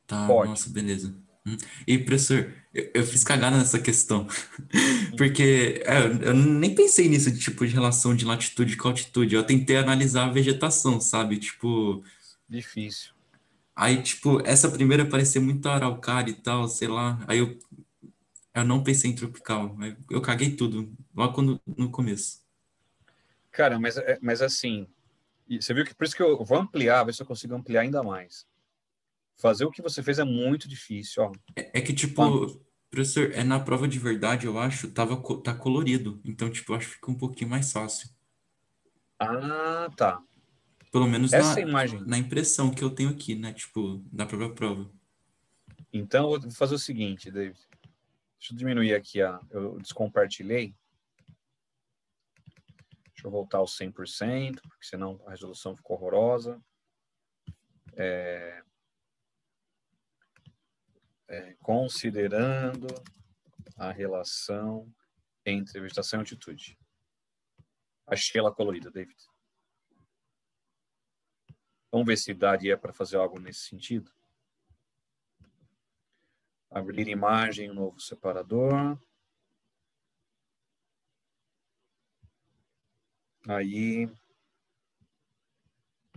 Tá, Pode. nossa, beleza. E, professor, eu fiz cagada nessa questão. Porque eu nem pensei nisso, de tipo, de relação de latitude com altitude. Eu tentei analisar a vegetação, sabe? Tipo, Difícil. aí, tipo, essa primeira parecia muito araucária e tal, sei lá. Eu não pensei em tropical. Aí eu caguei tudo, logo no começo. Cara, mas assim, você viu que por isso que eu vou ampliar, ver se eu consigo ampliar ainda mais. Fazer o que você fez é muito difícil, ó. É que, tipo, professor, na prova de verdade, eu acho, tá colorido. Então, tipo, eu acho que fica um pouquinho mais fácil. Ah, tá. Pelo menos Essa na, imagem. na impressão que eu tenho aqui, né? Tipo, da própria prova. Então, eu vou fazer o seguinte, David. Deixa eu diminuir aqui, eu descompartilhei. Deixa eu voltar ao 100%, porque senão a resolução ficou horrorosa. Considerando a relação entre vegetação e altitude. Achei ela colorida, David. Vamos ver se daria para fazer algo nesse sentido. Abrir imagem, um novo separador. Aí,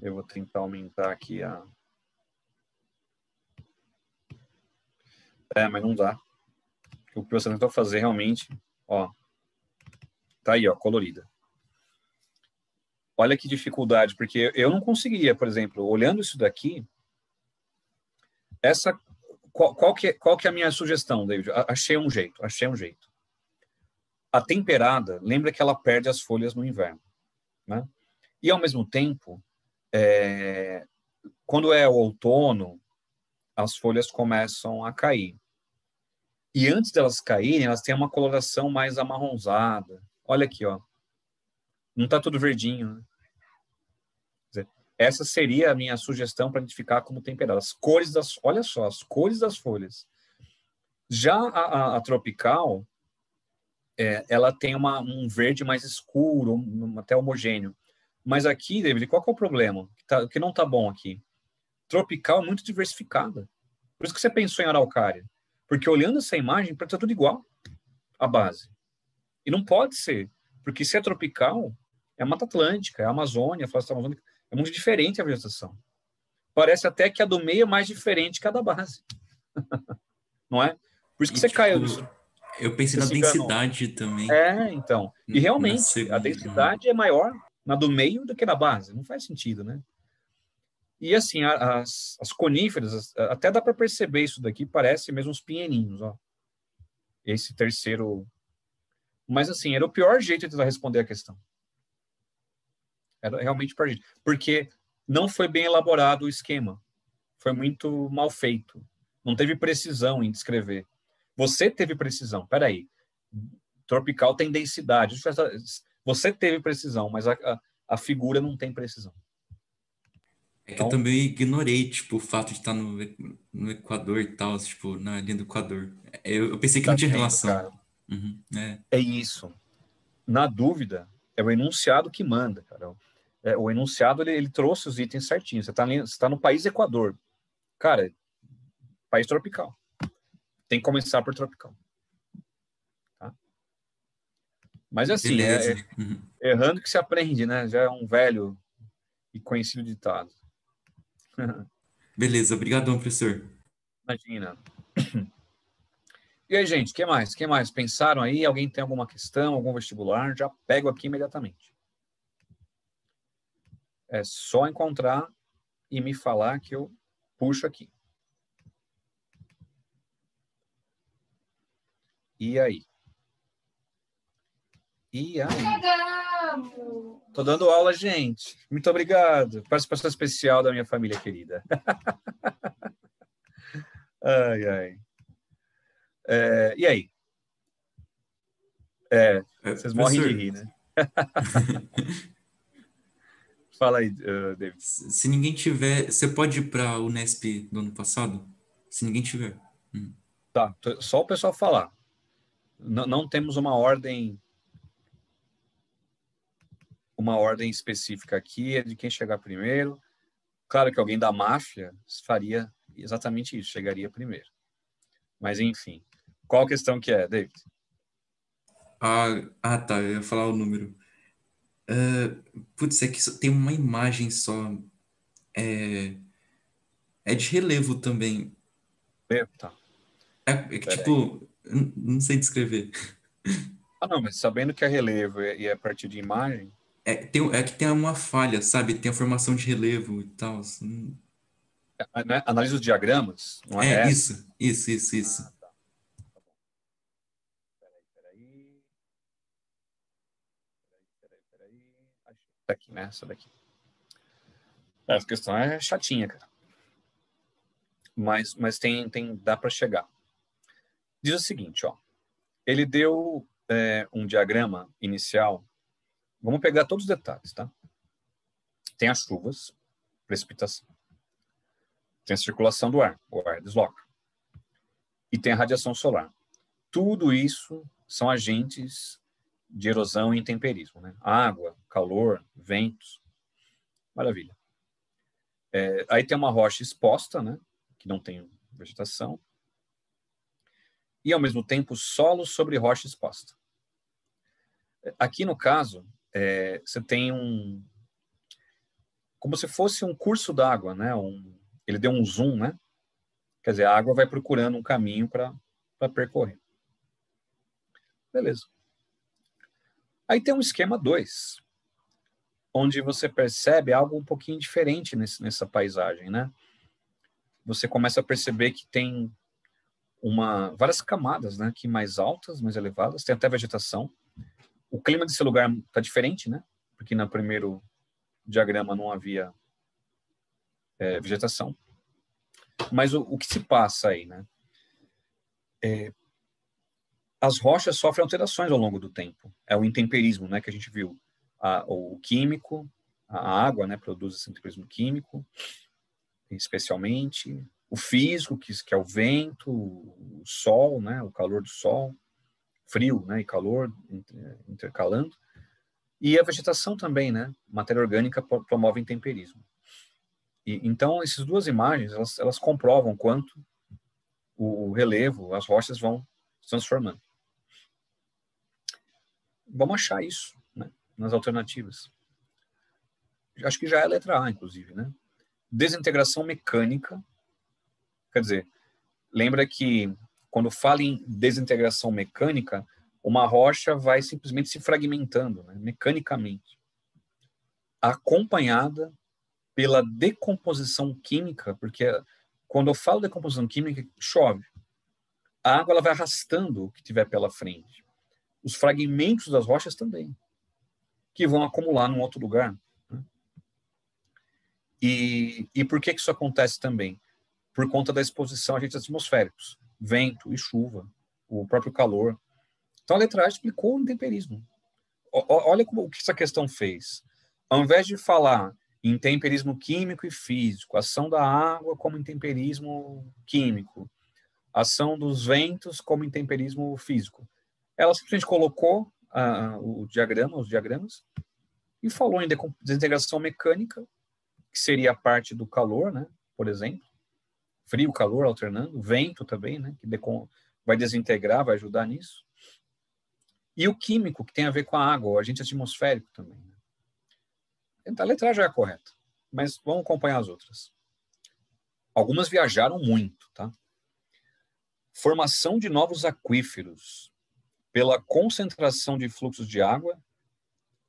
eu vou tentar aumentar aqui mas não dá. O que você tentou fazer realmente, ó, tá aí, ó, colorida. Olha que dificuldade, porque eu não conseguiria, por exemplo, olhando isso daqui, qual que é a minha sugestão, David? Achei um jeito. A temperada, lembra que ela perde as folhas no inverno, né? E, ao mesmo tempo, quando é o outono, as folhas começam a cair. E antes delas caírem, elas têm uma coloração mais amarronzada. Olha aqui, ó. Não está tudo verdinho, né? Quer dizer, essa seria a minha sugestão para identificar como temperada. Olha só, as cores das folhas. Já a tropical, ela tem um verde mais escuro, até homogêneo. Mas aqui, David, qual que é o problema? Que não está bom aqui. Tropical é muito diversificada. Por isso que você pensou em araucária. Porque olhando essa imagem, parece tudo igual, a base. E não pode ser. Porque se é tropical, é a Mata Atlântica, é a Amazônia, a Floresta Amazônica. É muito diferente a vegetação. Parece até que a do meio é mais diferente que a da base. Não é? Por isso que E, você caiu. tipo, eu pensei Você na se enganou. densidade também, Então. E na realmente, a segunda. densidade é maior na do meio do que na base. Não faz sentido, né? E assim, as coníferas, até dá para perceber isso daqui, parece mesmo os pinheirinhos, ó. Esse terceiro. Mas assim, era o pior jeito de tentar responder a questão. Era realmente o pior jeito. Porque não foi bem elaborado o esquema. foi muito mal feito. Não teve precisão em descrever. Você teve precisão. Peraí. Tropical tem densidade. Você teve precisão, mas a figura não tem precisão. É que eu Então, também ignorei, tipo, o fato de estar no Equador e tal, tipo, na linha do Equador. Eu pensei que tá não tinha vendo, relação. cara? Uhum, é. É isso. Na dúvida, é o enunciado que manda, cara. O enunciado, ele trouxe os itens certinhos. Você tá no país Equador. Cara, país tropical. Tem que começar por tropical. Tá? Mas assim, Beleza. Uhum. errando que se aprende, né? Já é um velho e conhecido ditado. Beleza, obrigadão, professor. Imagina. E aí, gente, o que mais? Que mais? Pensaram aí? Alguém tem alguma questão, algum vestibular? Já pego aqui imediatamente. É só encontrar e me falar que eu puxo aqui. E aí? E aí? Chegamos! Tô dando aula, gente. Muito obrigado. Participação especial da minha família querida. Ai, ai. E aí? Vocês morrem de Professor, rir, né? Fala aí, David. se ninguém tiver, você pode ir para a Unesp do ano passado? Se ninguém tiver. Tá, só o pessoal falar. Não temos uma ordem específica aqui, é de quem chegar primeiro. Claro que alguém da máfia faria exatamente isso, chegaria primeiro. Mas, enfim. Qual a questão que é, David? Tá, eu ia falar o número. Putz, é que tem uma imagem só. É, é de relevo também. Tá, É que, peraí. tipo, eu não sei descrever. Ah, não, mas sabendo que é relevo e é a partir de imagem, É que tem uma falha, sabe? Tem a formação de relevo e tal. né? Analisa os diagramas, não é É, essa? isso. Ah, tá. Tá bom. Peraí. Achei. Tá aqui, né? Essa daqui. Essa questão é chatinha, cara. Mas dá para chegar. Diz o seguinte, ó. Ele deu um diagrama inicial. Vamos pegar todos os detalhes, tá? Tem as chuvas, precipitação. Tem a circulação do ar, o ar desloca. E tem a radiação solar. Tudo isso são agentes de erosão e intemperismo, né? Água, calor, ventos. Maravilha. Aí tem uma rocha exposta, né? Que não tem vegetação. E, ao mesmo tempo, solo sobre rocha exposta. Aqui, no caso, você tem como se fosse um curso d'água, né? Ele deu um zoom, né? Quer dizer, a água vai procurando um caminho para percorrer. Beleza. Aí tem um esquema 2, onde você percebe algo um pouquinho diferente nessa paisagem, né? Você começa a perceber que tem várias camadas, né? Aqui mais altas, mais elevadas, tem até vegetação. O clima desse lugar está diferente, né? Porque no primeiro diagrama não havia vegetação. Mas o que se passa aí, né? As rochas sofrem alterações ao longo do tempo. É o intemperismo, né, que a gente viu. O químico, a água, né, produz esse intemperismo químico, especialmente. O físico, que é o vento, o sol, né, o calor do sol, frio, né, e calor intercalando. E a vegetação também, né, matéria orgânica promove intemperismo. Então, essas duas imagens, elas comprovam quanto o relevo, as rochas vão se transformando. Vamos achar isso, né, nas alternativas. Acho que já é a letra A, inclusive, né? Desintegração mecânica, quer dizer, lembra que quando fala em desintegração mecânica, uma rocha vai simplesmente se fragmentando, né, mecanicamente, acompanhada pela decomposição química, porque quando eu falo decomposição química, chove. A água ela vai arrastando o que tiver pela frente. Os fragmentos das rochas também, que vão acumular num outro lugar. Né? E por que isso acontece também? por conta da exposição a agentes atmosféricos, vento e chuva, o próprio calor. Então, a letra A explicou o intemperismo. Olha o que essa questão fez. Ao invés de falar em intemperismo químico e físico, ação da água como intemperismo químico, ação dos ventos como intemperismo físico, ela simplesmente colocou os diagramas, e falou em desintegração mecânica, que seria a parte do calor, né? Por exemplo, frio, calor alternando, vento também, né? Que vai desintegrar, vai ajudar nisso. E o químico, que tem a ver com a água, o agente atmosférico também. A letra já é correta, mas vamos acompanhar as outras. Algumas viajaram muito, tá? Formação de novos aquíferos pela concentração de fluxos de água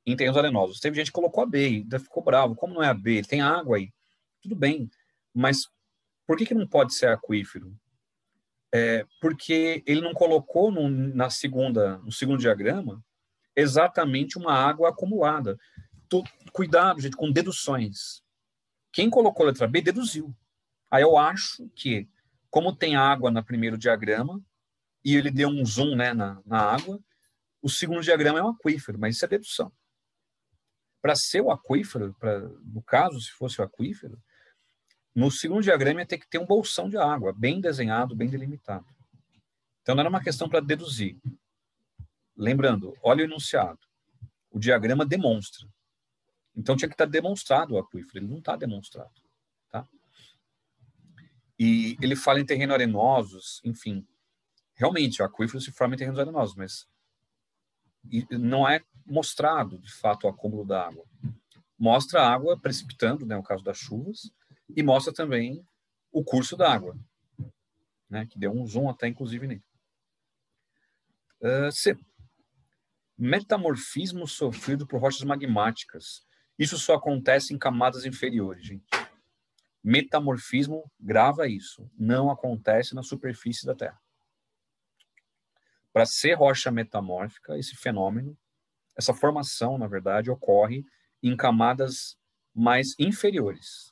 em terrenos arenosos. Teve gente que colocou a B e ainda ficou bravo. Como não é a B? Tem água aí. Tudo bem, mas por que não pode ser aquífero? Porque ele não colocou no segundo diagrama exatamente uma água acumulada. Cuidado, gente, com deduções. Quem colocou a letra B deduziu. Aí eu acho que, como tem água no primeiro diagrama, e ele deu um zoom, né, na água, o segundo diagrama é um aquífero, mas isso é dedução. Para ser o aquífero, no caso, se fosse o aquífero, no segundo diagrama ia ter que ter um bolsão de água, bem desenhado, bem delimitado. Então não era uma questão para deduzir. Lembrando, olha o enunciado. O diagrama demonstra. Então tinha que estar demonstrado o aquífero, ele não está demonstrado. Tá? E ele fala em terrenos arenosos, enfim. Realmente, o aquífero se forma em terrenos arenosos, mas não é mostrado, de fato, o acúmulo da água. Mostra a água precipitando, né, no caso das chuvas, e mostra também o curso da água, né, que deu um zoom até, inclusive, nele. C. Metamorfismo sofrido por rochas magmáticas. Isso só acontece em camadas inferiores, gente. Metamorfismo, grava isso, não acontece na superfície da Terra. Para ser rocha metamórfica, esse fenômeno, essa formação, na verdade, ocorre em camadas mais inferiores.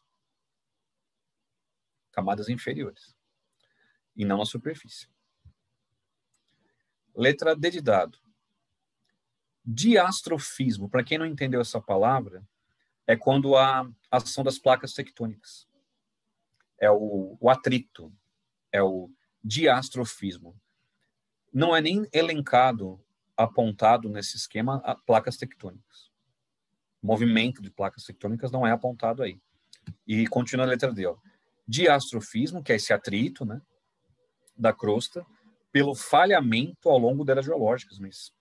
Camadas inferiores. E não na superfície. Letra D de dado. Diastrofismo, para quem não entendeu essa palavra, é quando há ação das placas tectônicas. É o atrito, é o diastrofismo. Não é nem elencado, apontado nesse esquema, a placas tectônicas. O movimento de placas tectônicas não é apontado aí. E continua a letra D. Ó. Diastrofismo, que é esse atrito, né, da crosta, pelo falhamento ao longo das eras geológicas, mas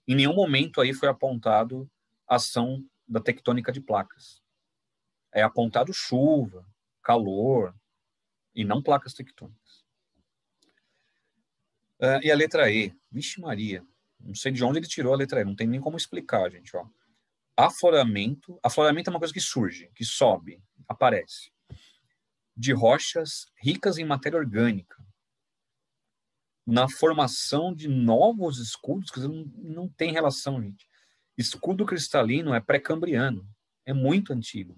em nenhum momento aí foi apontado a ação da tectônica de placas. É apontado chuva, calor, e não placas tectônicas. E a letra E? Vixe Maria, não sei de onde ele tirou a letra E, não tem nem como explicar, gente. Ó. Afloramento é uma coisa que surge, que sobe, aparece, de rochas ricas em matéria orgânica, na formação de novos escudos, quer dizer, não tem relação, gente. Escudo cristalino é pré-cambriano, é muito antigo.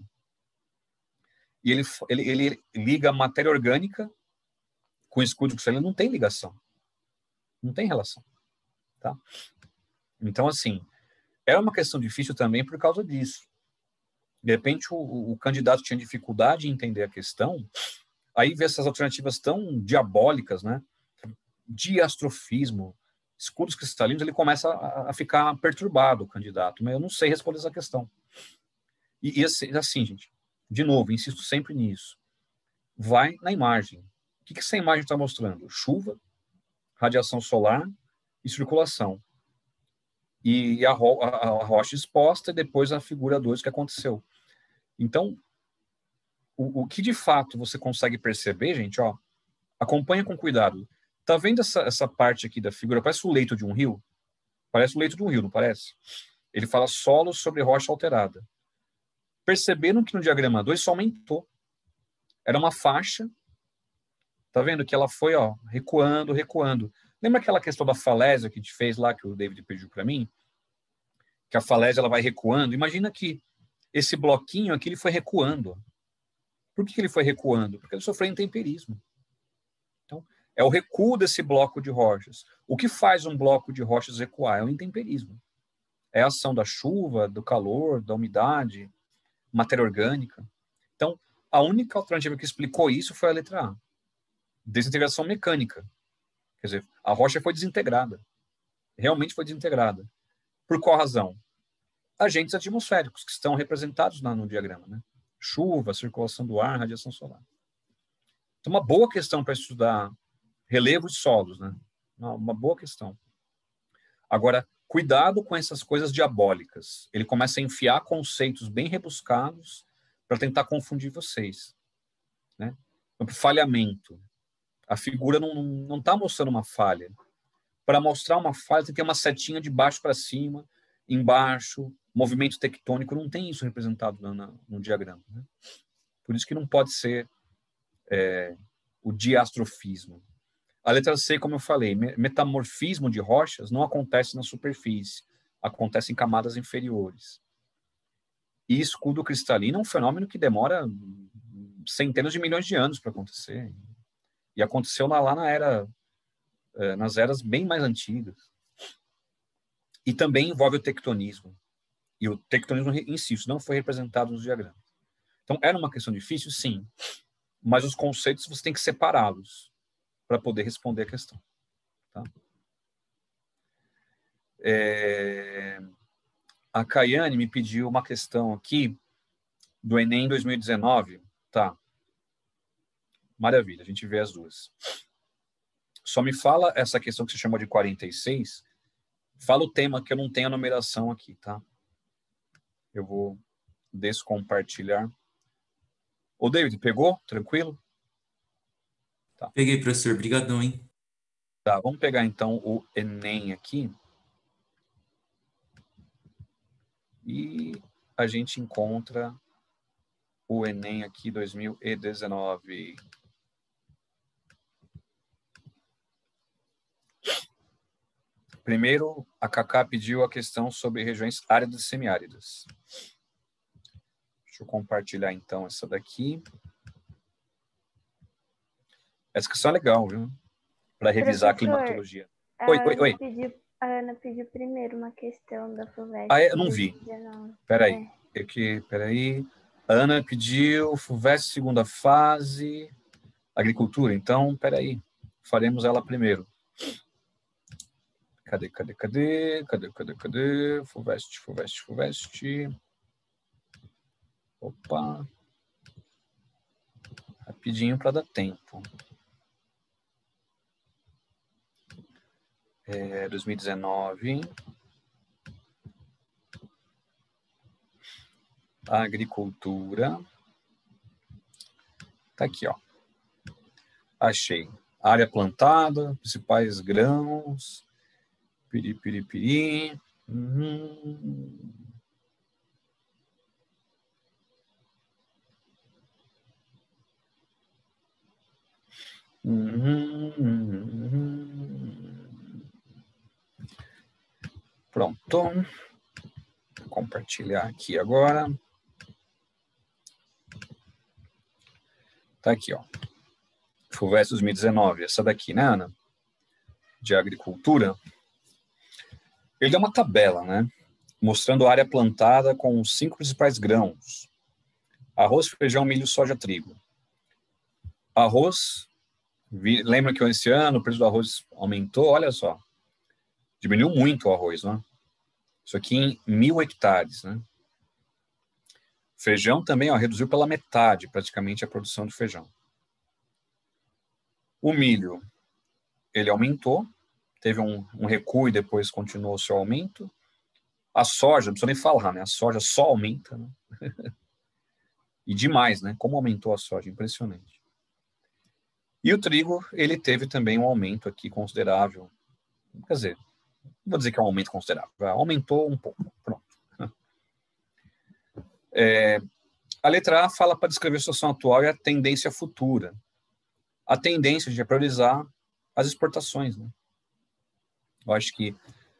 E ele liga a matéria orgânica com escudo cristalino, não tem ligação. Não tem relação. Tá? Então, assim, era uma questão difícil também por causa disso. De repente, o candidato tinha dificuldade em entender a questão, aí vê essas alternativas tão diabólicas, né? Diastrofismo, escudos cristalinos, ele começa a ficar perturbado, o candidato, mas eu não sei responder essa questão. E assim, gente, de novo, insisto sempre nisso, vai na imagem. O que essa imagem está mostrando? Chuva, radiação solar e circulação. E a rocha exposta e depois a figura 2 que aconteceu. Então, o que de fato você consegue perceber, gente, ó, acompanha com cuidado. Tá vendo essa parte aqui da figura? Parece o leito de um rio? Parece o leito de um rio, não parece? Ele fala solo sobre rocha alterada. Perceberam que no diagrama 2 só aumentou. Era uma faixa, tá vendo? Que ela foi, ó, recuando, recuando. Lembra aquela questão da falésia que a gente fez lá, que o David pediu para mim? Que a falésia ela vai recuando. Imagina que esse bloquinho aqui ele foi recuando. Por que ele foi recuando? Porque ele sofreu intemperismo. Então, é o recuo desse bloco de rochas. O que faz um bloco de rochas recuar? É o intemperismo. É a ação da chuva, do calor, da umidade, matéria orgânica. Então, a única alternativa que explicou isso foi a letra A. Desintegração mecânica. Quer dizer, a rocha foi desintegrada. Realmente foi desintegrada. Por qual razão? Agentes atmosféricos, que estão representados no diagrama, né? Chuva, circulação do ar, radiação solar. Então, uma boa questão para estudar relevo de solos, né? Uma boa questão. Agora, cuidado com essas coisas diabólicas. Ele começa a enfiar conceitos bem rebuscados para tentar confundir vocês, né? Falhamento. A figura não está mostrando uma falha. Para mostrar uma falha, tem que ter uma setinha de baixo para cima, embaixo, movimento tectônico, não tem isso representado no diagrama, né? Por isso que não pode ser o diastrofismo. A letra C, como eu falei, metamorfismo de rochas não acontece na superfície, acontece em camadas inferiores. E escudo cristalino é um fenômeno que demora centenas de milhões de anos para acontecer. E aconteceu lá nas eras bem mais antigas. E também envolve o tectonismo. E o tectonismo, insisto, não foi representado nos diagramas. Então, era uma questão difícil? Sim. Mas os conceitos você tem que separá-los para poder responder a questão. Tá? A Caiane me pediu uma questão aqui do Enem 2019. Tá. Maravilha, a gente vê as duas. Só me fala essa questão que você chamou de 46. Fala o tema, que eu não tenho a numeração aqui, tá? Eu vou descompartilhar. Ô, David, pegou? Tranquilo? Tá. Peguei, professor. Brigadão, hein? Tá, vamos pegar então o Enem aqui. E a gente encontra o Enem aqui 2019. Primeiro, a Cacá pediu a questão sobre regiões áridas e semiáridas. Deixa eu compartilhar, então, essa daqui. Essa questão é legal, viu? Para revisar a climatologia. Oi. A Ana pediu primeiro uma questão da FUVEST. Eu não vi. Peraí. Peraí. A Ana pediu FUVEST segunda fase, agricultura. Então, peraí. Faremos ela primeiro. Cadê? FUVEST. Opa. Rapidinho para dar tempo. 2019. A agricultura. Tá aqui, ó. Achei. Área plantada, principais grãos. Piripiri. Pronto. Vou compartilhar aqui agora. Tá aqui, ó. FUVEST 2019, essa daqui, né, Ana? De agricultura. Ele deu uma tabela, né? Mostrando a área plantada com os 5 principais grãos: arroz, feijão, milho, soja, trigo. Arroz, lembra que esse ano o preço do arroz aumentou? Olha só. Diminuiu muito o arroz, né? Isso aqui em 1.000 hectares, né? Feijão também, ó, reduziu pela metade, praticamente, a produção de feijão. O milho, ele aumentou, teve um recuo e depois continuou o seu aumento. A soja, não precisa nem falar, né? A soja só aumenta, né? E demais, né? Como aumentou a soja, impressionante. E o trigo, ele teve também um aumento aqui considerável. Quer dizer, não vou dizer que é um aumento considerável, aumentou um pouco, pronto. A letra A fala para descrever a situação atual e a tendência futura. A tendência de priorizar as exportações, né? Eu acho que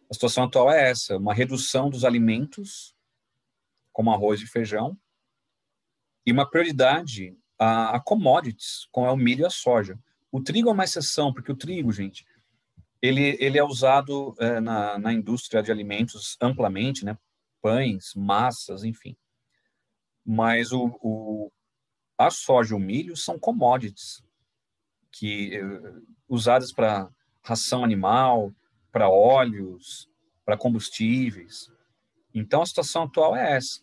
a situação atual é essa, uma redução dos alimentos, como arroz e feijão, e uma prioridade a commodities, como é o milho e a soja. O trigo é uma exceção, porque o trigo, gente, ele é usado na indústria de alimentos amplamente, né? Pães, massas, enfim. Mas a soja e o milho são commodities usadas para ração animal, para óleos, para combustíveis. Então, a situação atual é essa.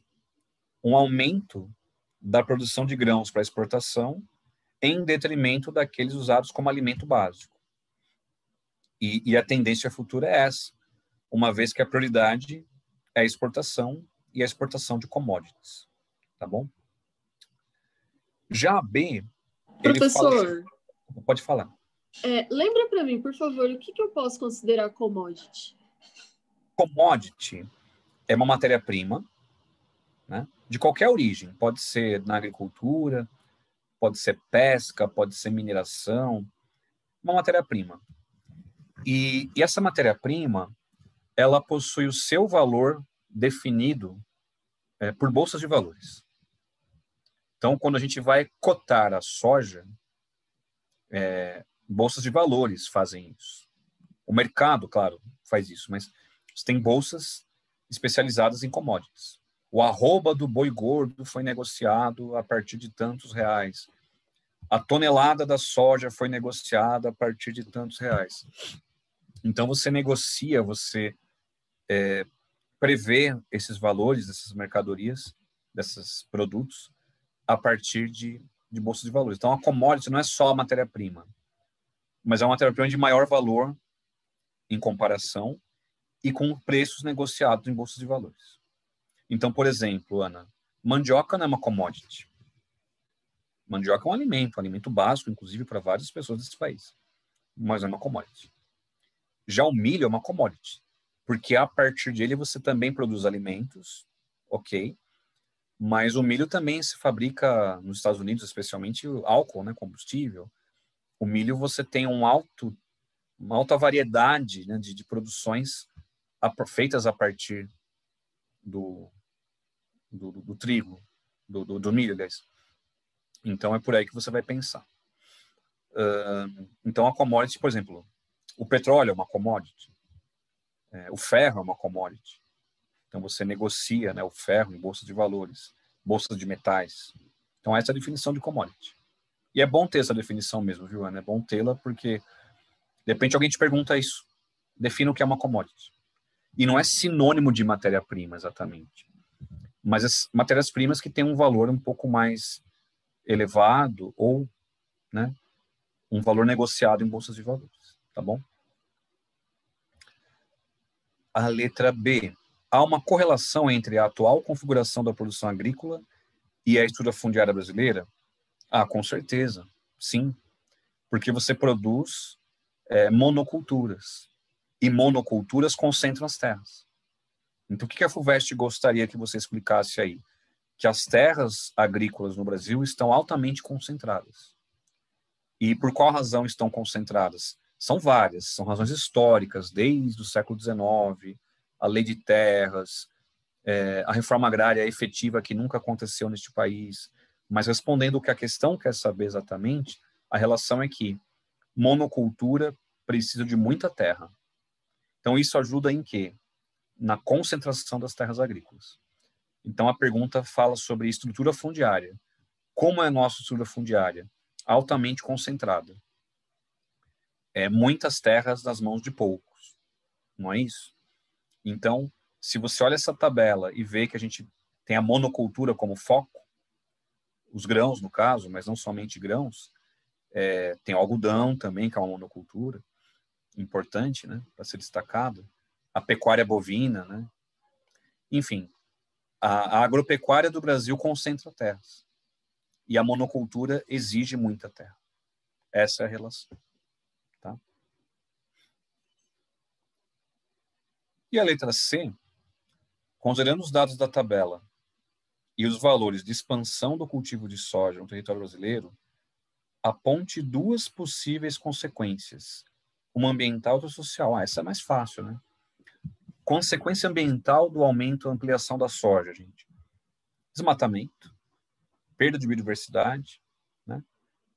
Um aumento da produção de grãos para exportação em detrimento daqueles usados como alimento básico. E a tendência futura é essa, uma vez que a prioridade é a exportação e a exportação de commodities. Tá bom? Já a B, ele Professor, pode falar. lembra para mim, por favor, o que eu posso considerar commodity? Commodity é uma matéria-prima, né, de qualquer origem. Pode ser na agricultura, pode ser pesca, pode ser mineração. Uma matéria-prima. E essa matéria-prima, ela possui o seu valor definido por bolsas de valores. Então, quando a gente vai cotar a soja, bolsas de valores fazem isso. O mercado, claro, faz isso, mas você tem bolsas especializadas em commodities. O arroba do boi gordo foi negociado a partir de tantos reais. A tonelada da soja foi negociada a partir de tantos reais. Então, você negocia, você prevê esses valores dessas mercadorias, desses produtos, a partir de bolsa de valores. Então, a commodity não é só a matéria-prima, mas é uma matéria-prima de maior valor em comparação e com preços negociados em bolsas de valores. Então, por exemplo, Ana, mandioca não é uma commodity. Mandioca é um alimento básico, inclusive, para várias pessoas desse país, mas não é uma commodity. Já o milho é uma commodity, porque a partir dele você também produz alimentos, ok, mas o milho também se fabrica nos Estados Unidos, especialmente álcool, né, combustível. O milho você tem uma alta variedade, né, de produções feitas a partir do trigo, do milho, aliás. Então é por aí que você vai pensar. Então a commodity, por exemplo, o petróleo é uma commodity, o ferro é uma commodity. Então você negocia, né, o ferro em bolsa de valores, bolsa de metais. Então essa é a definição de commodity. E é bom ter essa definição mesmo, viu, Ana? É bom tê-la porque de repente alguém te pergunta isso. Defina o que é uma commodity. E não é sinônimo de matéria-prima exatamente, mas as matérias-primas que têm um valor um pouco mais elevado ou, né, um valor negociado em bolsas de valores, tá bom? A letra B. Há uma correlação entre a atual configuração da produção agrícola e a estrutura fundiária brasileira? Ah, com certeza, sim. Porque você produz monoculturas. E monoculturas concentram as terras. Então, o que a FUVEST gostaria que você explicasse aí? Que as terras agrícolas no Brasil estão altamente concentradas. E por qual razão estão concentradas? São várias, são razões históricas, desde o século XIX, a lei de terras, a reforma agrária efetiva que nunca aconteceu neste país. Mas respondendo o que a questão quer saber exatamente, a relação é que monocultura precisa de muita terra. Então isso ajuda em quê? Na concentração das terras agrícolas. Então a pergunta fala sobre estrutura fundiária. Como é a nossa estrutura fundiária? Altamente concentrada. Muitas terras nas mãos de poucos. Não é isso? Então, se você olha essa tabela e vê que a gente tem a monocultura como foco, os grãos, no caso, mas não somente grãos, tem o algodão também, que é uma monocultura importante, né, para ser destacado, a pecuária bovina, né? Enfim, a agropecuária do Brasil concentra terras e a monocultura exige muita terra. Essa é a relação. Tá? E a letra C, considerando os dados da tabela e os valores de expansão do cultivo de soja no território brasileiro, aponte duas possíveis consequências, uma ambiental e outra social. Essa é mais fácil, né? Consequência ambiental do aumento e ampliação da soja, gente. Desmatamento, perda de biodiversidade,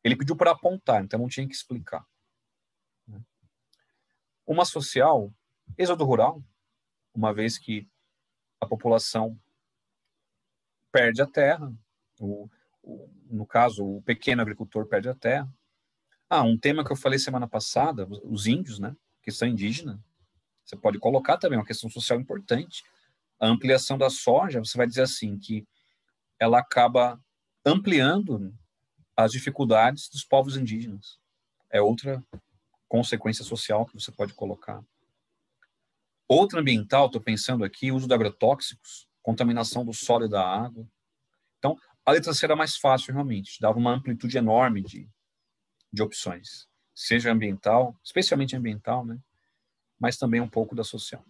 Ele pediu para apontar, então não tinha que explicar. Uma social, êxodo rural, uma vez que a população perde a terra, no caso, o pequeno agricultor perde a terra. Um tema que eu falei semana passada, os índios, né? Questão indígena. Você pode colocar também uma questão social importante. A ampliação da soja, você vai dizer assim, que ela acaba ampliando as dificuldades dos povos indígenas. É outra consequência social que você pode colocar. Outra ambiental, estou pensando aqui, uso de agrotóxicos, contaminação do solo e da água. Então, a letra C era mais fácil, realmente. Dava uma amplitude enorme de opções. Seja ambiental, especialmente ambiental, né? Mas também um pouco da social.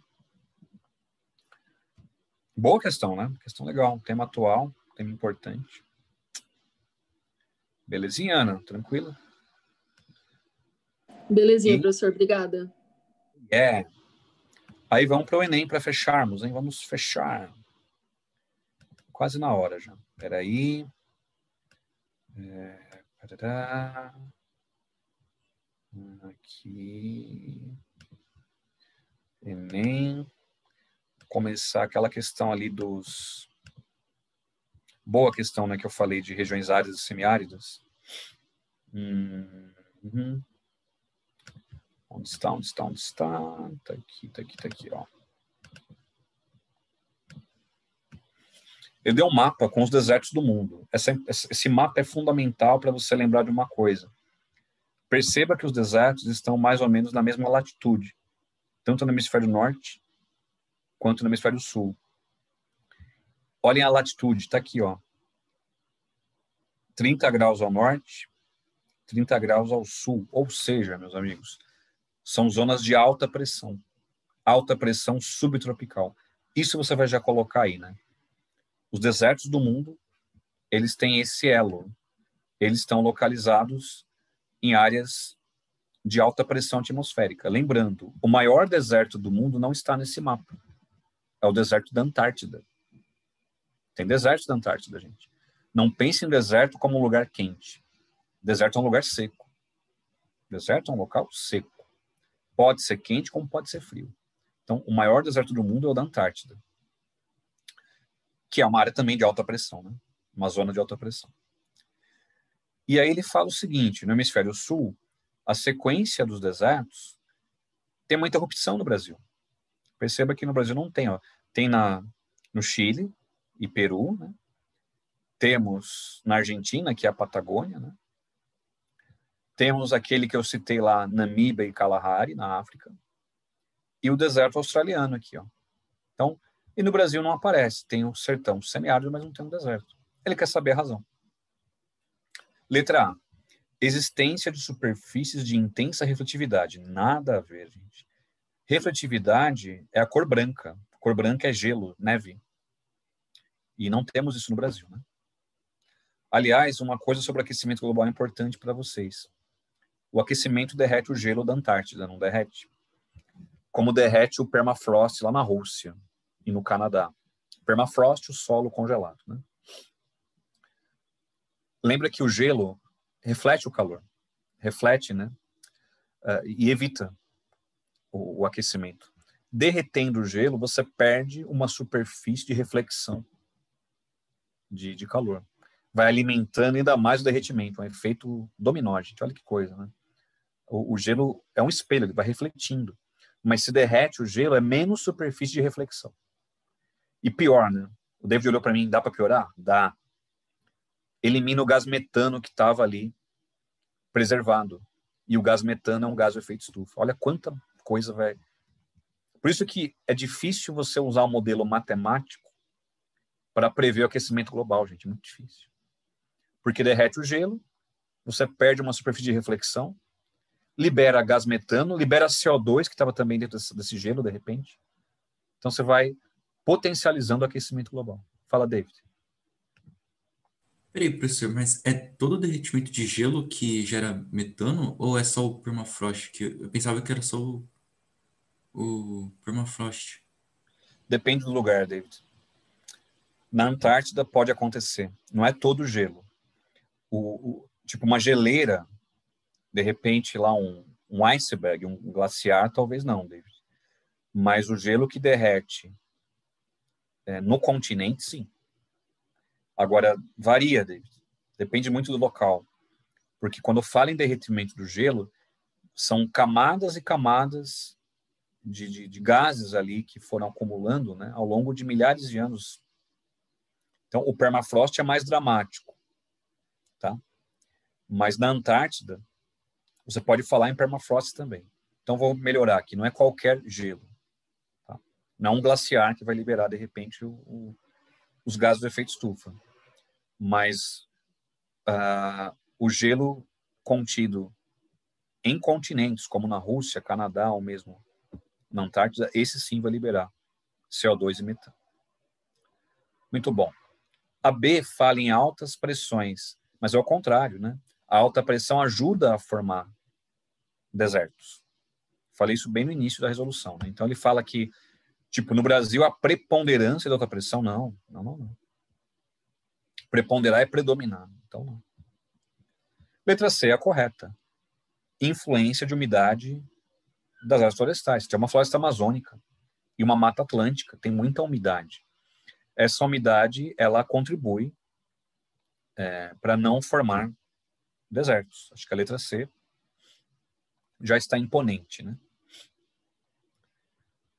Boa questão, né? Questão legal. Tema atual, tema importante. Belezinha, Ana? Tranquilo? Belezinha, professor. Obrigada. Aí vamos para o Enem para fecharmos, hein? Vamos fechar. Quase na hora já. Espera aí. Aqui. Enem. Começar aquela questão ali dos... Boa questão, né? Que eu falei de regiões áridas e semiáridas. Onde está? Tá aqui, ó. Ele deu um mapa com os desertos do mundo. Esse mapa é fundamental para você lembrar de uma coisa. Perceba que os desertos estão mais ou menos na mesma latitude, tanto no hemisfério norte quanto no hemisfério sul. Olhem a latitude, está aqui, ó. 30 graus ao norte, 30 graus ao sul. Ou seja, meus amigos, são zonas de alta pressão subtropical. Isso você vai já colocar aí, né? Os desertos do mundo, eles têm esse elo. Eles estão localizados em áreas de alta pressão atmosférica. Lembrando, o maior deserto do mundo não está nesse mapa. É o deserto da Antártida. Tem deserto da Antártida, gente. Não pense em deserto como um lugar quente. Deserto é um lugar seco. Deserto é um local seco. Pode ser quente como pode ser frio. Então, o maior deserto do mundo é o da Antártida, que é uma área também de alta pressão, né? Uma zona de alta pressão. E aí ele fala o seguinte, no hemisfério sul, a sequência dos desertos tem uma interrupção no Brasil. Perceba que no Brasil não tem, ó. Tem no Chile e Peru, né? Temos na Argentina, que é a Patagônia, né? Temos aquele que eu citei lá, Namíbia e Kalahari, na África. E o deserto australiano aqui, ó. Então, e no Brasil não aparece. Tem o sertão semiárido, mas não tem um deserto. Ele quer saber a razão. Letra A. Existência de superfícies de intensa refletividade. Nada a ver, gente. Refletividade é a cor branca. A cor branca é gelo, neve. E não temos isso no Brasil, né? Aliás, uma coisa sobre o aquecimento global é importante para vocês. O aquecimento derrete o gelo da Antártida, não derrete? Como derrete o permafrost lá na Rússia e no Canadá. Permafrost, o solo congelado, né? Lembra que o gelo reflete o calor. Reflete, né? E evita o aquecimento. Derretendo o gelo, você perde uma superfície de reflexão de calor. Vai alimentando ainda mais o derretimento. Um efeito dominó, gente. Olha que coisa, né? O gelo é um espelho, ele vai refletindo. Mas se derrete o gelo, é menos superfície de reflexão. E pior, né? O David olhou para mim, dá para piorar? Dá. Elimina o gás metano que estava ali preservado. E o gás metano é um gás de efeito estufa. Olha quanta coisa vai... Por isso que é difícil você usar um modelo matemático para prever o aquecimento global, gente. Muito difícil. Porque derrete o gelo, você perde uma superfície de reflexão, libera gás metano, libera CO2, que estava também dentro desse gelo, de repente. Então, você vai potencializando o aquecimento global. Fala, David. Peraí, professor, mas é todo derretimento de gelo que gera metano ou é só o permafrost? Que eu pensava que era só o permafrost. Depende do lugar, David. Na Antártida pode acontecer. Não é todo gelo. tipo uma geleira, de repente lá um iceberg, um glaciar, talvez não, David. Mas o gelo que derrete no continente, sim. Agora, varia, David. Depende muito do local. Porque quando fala em derretimento do gelo, são camadas e camadas de gases ali que foram acumulando, né, ao longo de milhares de anos. Então, o permafrost é mais dramático, tá? Mas na Antártida, você pode falar em permafrost também. Então, vou melhorar aqui. Não é qualquer gelo. Tá? Não é um glaciar que vai liberar, de repente, os gases do efeito estufa. Mas o gelo contido em continentes, como na Rússia, Canadá, ou mesmo na Antártida, esse sim vai liberar CO2 e metano. Muito bom. A B fala em altas pressões, mas é o contrário, né? A alta pressão ajuda a formar desertos. Falei isso bem no início da resolução, né? Então ele fala que, tipo, no Brasil a preponderância da alta pressão, não. Preponderar é predominar, então não. Letra C é a correta. Influência de umidade das áreas florestais. Tem uma floresta amazônica e uma mata atlântica, tem muita umidade. Essa umidade, ela contribui para não formar desertos. Acho que a letra C já está imponente, né?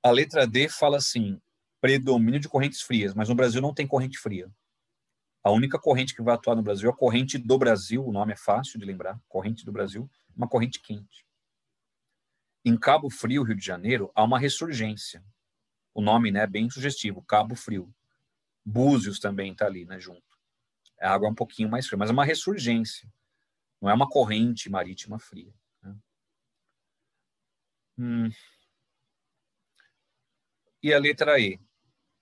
A letra D fala assim, predomínio de correntes frias, mas no Brasil não tem corrente fria. A única corrente que vai atuar no Brasil é a corrente do Brasil, o nome é fácil de lembrar, corrente do Brasil, uma corrente quente. Em Cabo Frio, Rio de Janeiro, há uma ressurgência. O nome, né, é bem sugestivo, Cabo Frio. Búzios também está ali, né, junto. A água é um pouquinho mais fria, mas é uma ressurgência. Não é uma corrente marítima fria. Né? E a letra E?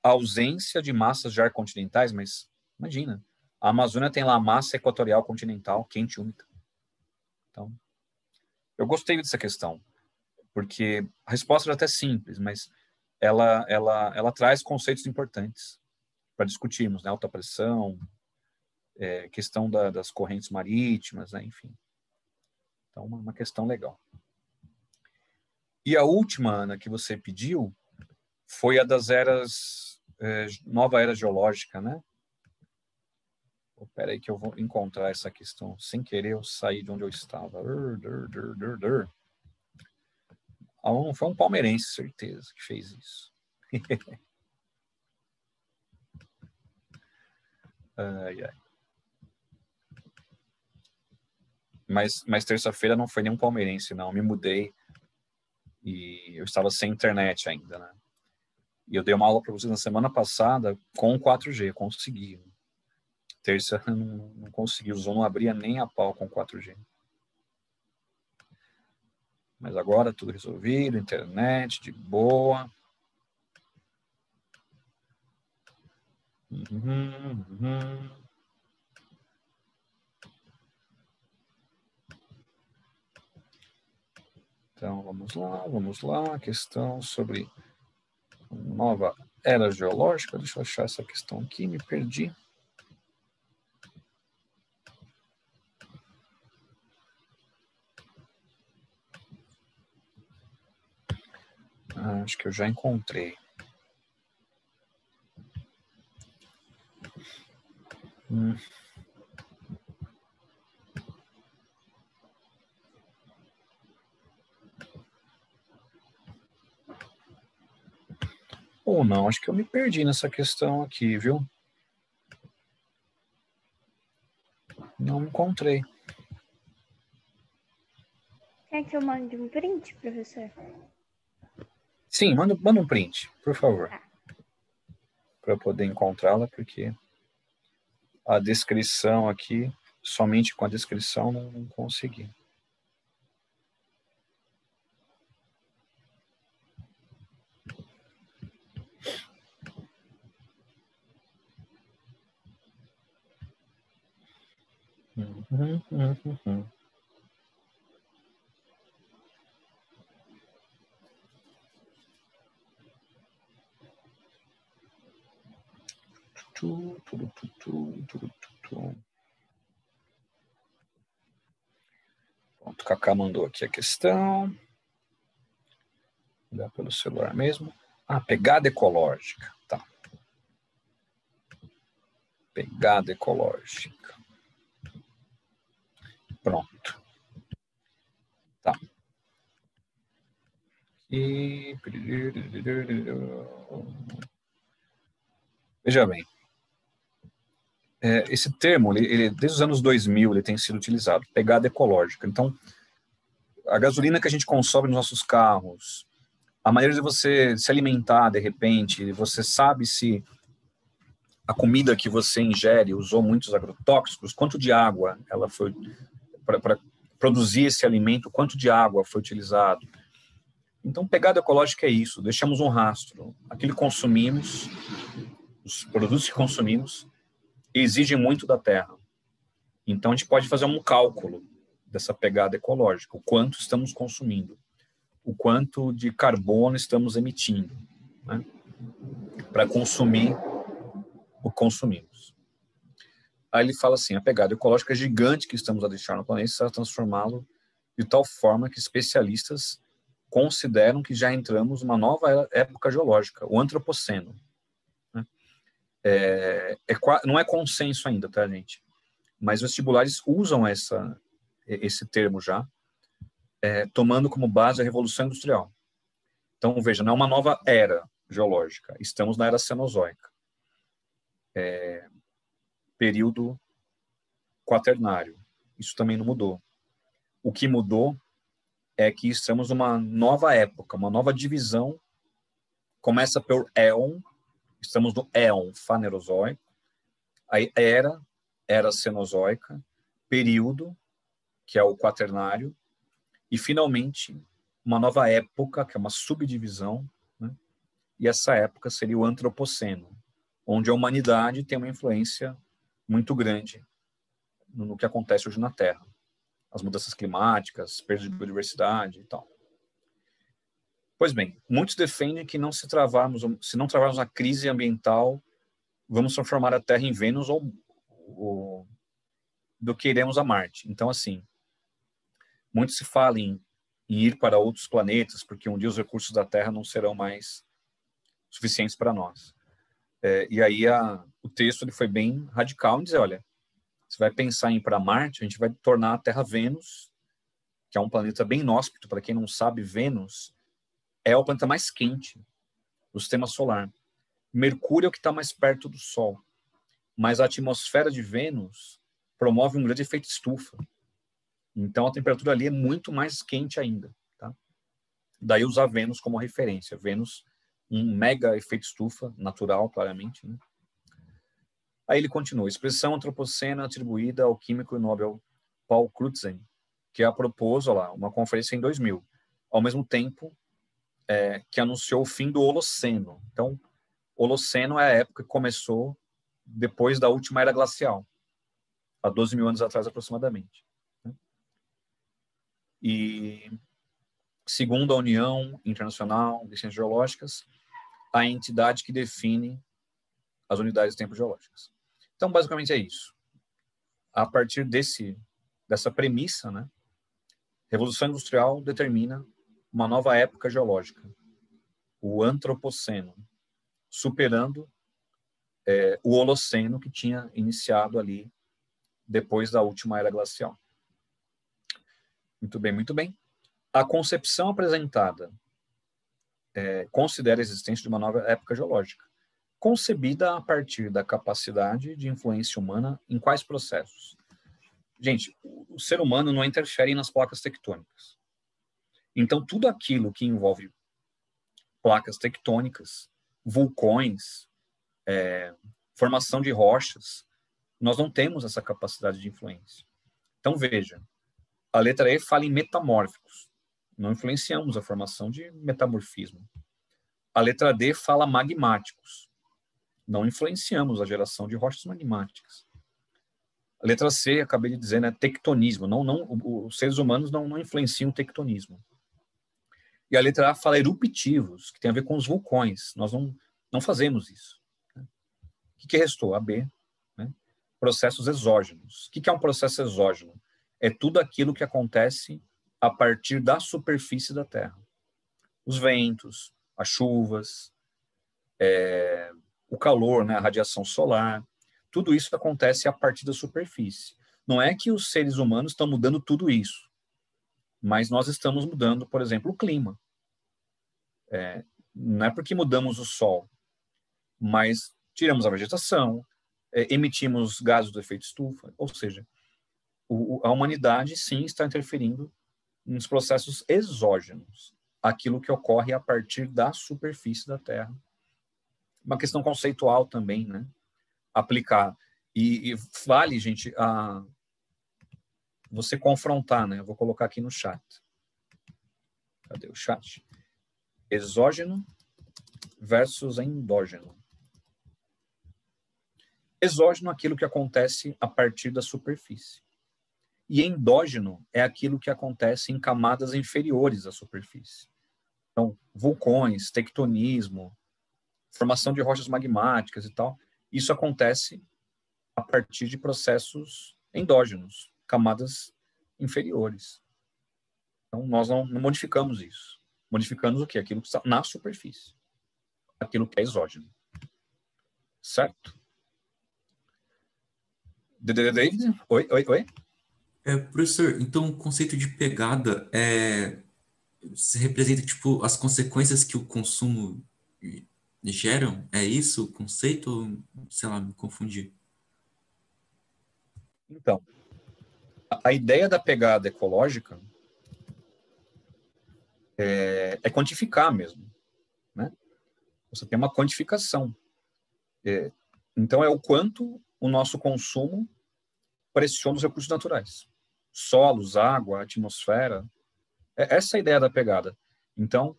A ausência de massas de ar continentais, mas imagina, a Amazônia tem lá a massa equatorial continental, quente e úmida. Então, eu gostei dessa questão, porque a resposta era até simples, mas ela traz conceitos importantes para discutirmos, né? Alta pressão, questão das correntes marítimas, né? Enfim. Então, uma questão legal. E a última, Ana, que você pediu, foi a das eras, nova era geológica, né? Espera aí que eu vou encontrar essa questão. Sem querer, eu saí de onde eu estava. Foi um palmeirense, certeza, que fez isso. Ai, ai. Mas terça-feira não foi nenhum palmeirense, não. Eu me mudei e eu estava sem internet ainda, né? E eu dei uma aula para vocês na semana passada com 4G, consegui. Terça não consegui, o Zoom não abria nem a pau com 4G. Mas agora tudo resolvido, internet de boa. Então, vamos lá. Questão sobre nova era geológica. Deixa eu achar essa questão aqui, me perdi. Acho que eu já encontrei. Ou não, acho que eu me perdi nessa questão aqui, viu? Não encontrei. Quer que eu mande um print, professor? Sim, manda um print, por favor. Tá. Para eu poder encontrá-la, porque a descrição aqui, somente com a descrição, não consegui. Pronto, o Kaká mandou aqui a questão. Vou olhar pelo celular mesmo. Pegada ecológica. Tá. Pegada ecológica. Pronto. Tá. E... Veja bem. Esse termo, ele, desde os anos 2000, ele tem sido utilizado. Pegada ecológica. Então, a gasolina que a gente consome nos nossos carros, a maneira de você se alimentar, de repente, você sabe se a comida que você ingere usou muitos agrotóxicos, quanto de água ela foi para produzir esse alimento, quanto de água foi utilizado. Então, pegada ecológica é isso, deixamos um rastro. Aquilo que consumimos, os produtos que consumimos, exigem muito da terra. Então, a gente pode fazer um cálculo dessa pegada ecológica, o quanto estamos consumindo, o quanto de carbono estamos emitindo, né, para consumir o que consumimos. Aí ele fala assim, a pegada ecológica gigante que estamos a deixar no planeta está transformá-lo de tal forma que especialistas consideram que já entramos numa nova época geológica, o antropoceno. Né? Não é consenso ainda, tá, gente? Mas vestibulares usam esse termo já, tomando como base a Revolução Industrial. Então, veja, não é uma nova era geológica, estamos na era Cenozoica. Período quaternário. Isso também não mudou. O que mudou é que estamos numa nova época, uma nova divisão. Começa pelo éon, estamos no éon fanerozoico, aí era cenozoica, período, que é o quaternário, e finalmente uma nova época, que é uma subdivisão, né? E essa época seria o antropoceno, onde a humanidade tem uma influência muito grande no que acontece hoje na Terra. As mudanças climáticas, perda de biodiversidade e tal. Pois bem, muitos defendem que se não travarmos a crise ambiental, vamos transformar a Terra em Vênus ou do que iremos a Marte. Então, assim, muito se fala em ir para outros planetas, porque um dia os recursos da Terra não serão mais suficientes para nós. E aí o texto ele foi bem radical em dizer, olha, você vai pensar em ir para Marte, a gente vai tornar a Terra Vênus, que é um planeta bem inóspito. Para quem não sabe, Vênus é o planeta mais quente do sistema solar. Mercúrio é o que está mais perto do Sol. Mas a atmosfera de Vênus promove um grande efeito estufa. Então, a temperatura ali é muito mais quente ainda. Tá? Daí usar Vênus como referência. Vênus, um mega efeito estufa, natural, claramente. Né? Aí ele continua. Expressão antropocena atribuída ao químico Nobel Paul Crutzen, que propôs uma conferência em 2000. Ao mesmo tempo que anunciou o fim do Holoceno. Então, Holoceno é a época que começou depois da última era glacial, há 12 mil anos atrás aproximadamente. E, segundo a União Internacional de Ciências Geológicas, a entidade que define as unidades de tempo geológicas. Então, basicamente é isso. A partir dessa premissa, né, Revolução Industrial determina uma nova época geológica, o Antropoceno, superando o Holoceno que tinha iniciado ali depois da última era glacial. Muito bem, muito bem. A concepção apresentada considera a existência de uma nova época geológica, concebida a partir da capacidade de influência humana em quais processos? Gente, o ser humano não interfere nas placas tectônicas. Então, tudo aquilo que envolve placas tectônicas, vulcões, formação de rochas, nós não temos essa capacidade de influência. Então, veja, a letra E fala em metamórficos. Não influenciamos a formação de metamorfismo. A letra D fala magmáticos. Não influenciamos a geração de rochas magmáticas. A letra C, acabei de dizer, né, tectonismo. Os seres humanos não influenciam o tectonismo. E a letra A fala eruptivos, que tem a ver com os vulcões. Nós não fazemos isso. O que restou? A B, né? Processos exógenos. O que é um processo exógeno? é tudo aquilo que acontece a partir da superfície da Terra. Os ventos, as chuvas, o calor, né, a radiação solar, tudo isso acontece a partir da superfície. Não é que os seres humanos estão mudando tudo isso, mas nós estamos mudando, por exemplo, o clima. Não é porque mudamos o sol, mas tiramos a vegetação, emitimos gases do efeito estufa, ou seja, a humanidade sim está interferindo nos processos exógenos, aquilo que ocorre a partir da superfície da Terra. Uma questão conceitual também, né? Aplicar. E vale, gente, você confrontar, né? Eu vou colocar aqui no chat. Cadê o chat? Exógeno versus endógeno. Exógeno é aquilo que acontece a partir da superfície. E endógeno é aquilo que acontece em camadas inferiores à superfície. Então, vulcões, tectonismo, formação de rochas magmáticas e tal, isso acontece a partir de processos endógenos, camadas inferiores. Então, nós não modificamos isso. Modificamos o quê? Aquilo que está na superfície. Aquilo que é exógeno. Certo? David? Oi? Professor, então o conceito de pegada se representa tipo as consequências que o consumo geram? É isso o conceito? Ou, sei lá, me confundi. Então, a ideia da pegada ecológica é quantificar mesmo, né? Você tem uma quantificação. Então, é o quanto o nosso consumo pressiona os recursos naturais. Solos, água, atmosfera. Essa é a ideia da pegada. Então,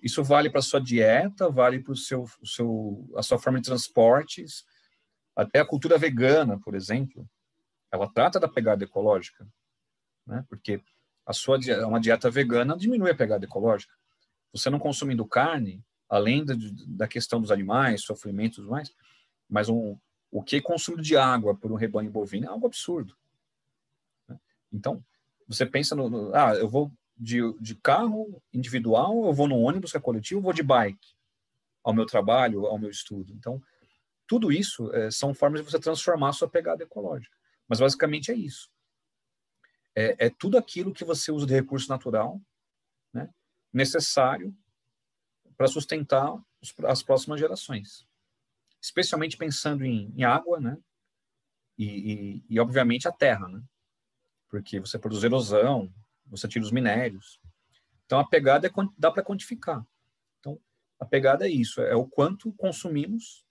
isso vale para a sua dieta, vale para a sua forma de transportes, até a cultura vegana, por exemplo. Ela trata da pegada ecológica, né? Porque uma dieta vegana diminui a pegada ecológica. Você não consumindo carne, além da questão dos animais, sofrimentos e tudo mais, mas o que é consumo de água por um rebanho bovino é algo absurdo. Né? Então, você pensa eu vou de carro individual, eu vou no ônibus que é coletivo, eu vou de bike ao meu trabalho, ao meu estudo. Então, tudo isso são formas de você transformar a sua pegada ecológica. Mas, basicamente, é isso. É tudo aquilo que você usa de recurso natural, né, necessário para sustentar as próximas gerações. Especialmente pensando em água, né, e, obviamente, a terra, né, porque você produz erosão, você tira os minérios. Então, a pegada dá para quantificar. Então, a pegada é isso, é o quanto consumimos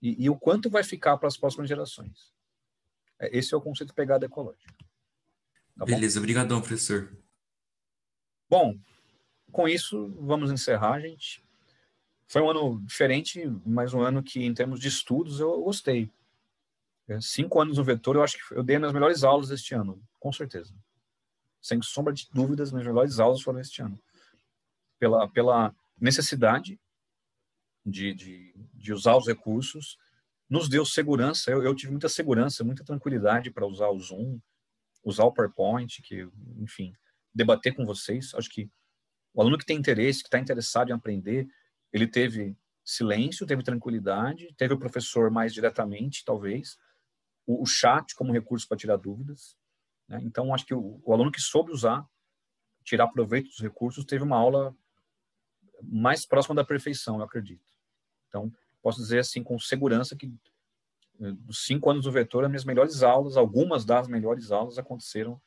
e o quanto vai ficar para as próximas gerações. Esse é o conceito de pegada ecológica. Tá Beleza, obrigadão, professor. Bom, com isso, vamos encerrar, gente. Foi um ano diferente, mas um ano que, em termos de estudos, eu gostei. 5 anos no Vetor, eu acho que eu dei as minhas melhores aulas este ano, com certeza. Sem sombra de dúvidas, as minhas melhores aulas foram este ano. Pela necessidade de usar os recursos, nos deu segurança. Eu tive muita segurança, muita tranquilidade para usar o Zoom, usar o PowerPoint, enfim, debater com vocês. Acho que o aluno que tem interesse, que está interessado em aprender, ele teve silêncio, teve tranquilidade, teve o professor mais diretamente, talvez, o chat como recurso para tirar dúvidas. Né? Então, acho que o aluno que soube usar, tirar proveito dos recursos, teve uma aula mais próxima da perfeição, eu acredito. Então, posso dizer assim, com segurança, que dos 5 anos do Vetor, as minhas melhores aulas, algumas das melhores aulas aconteceram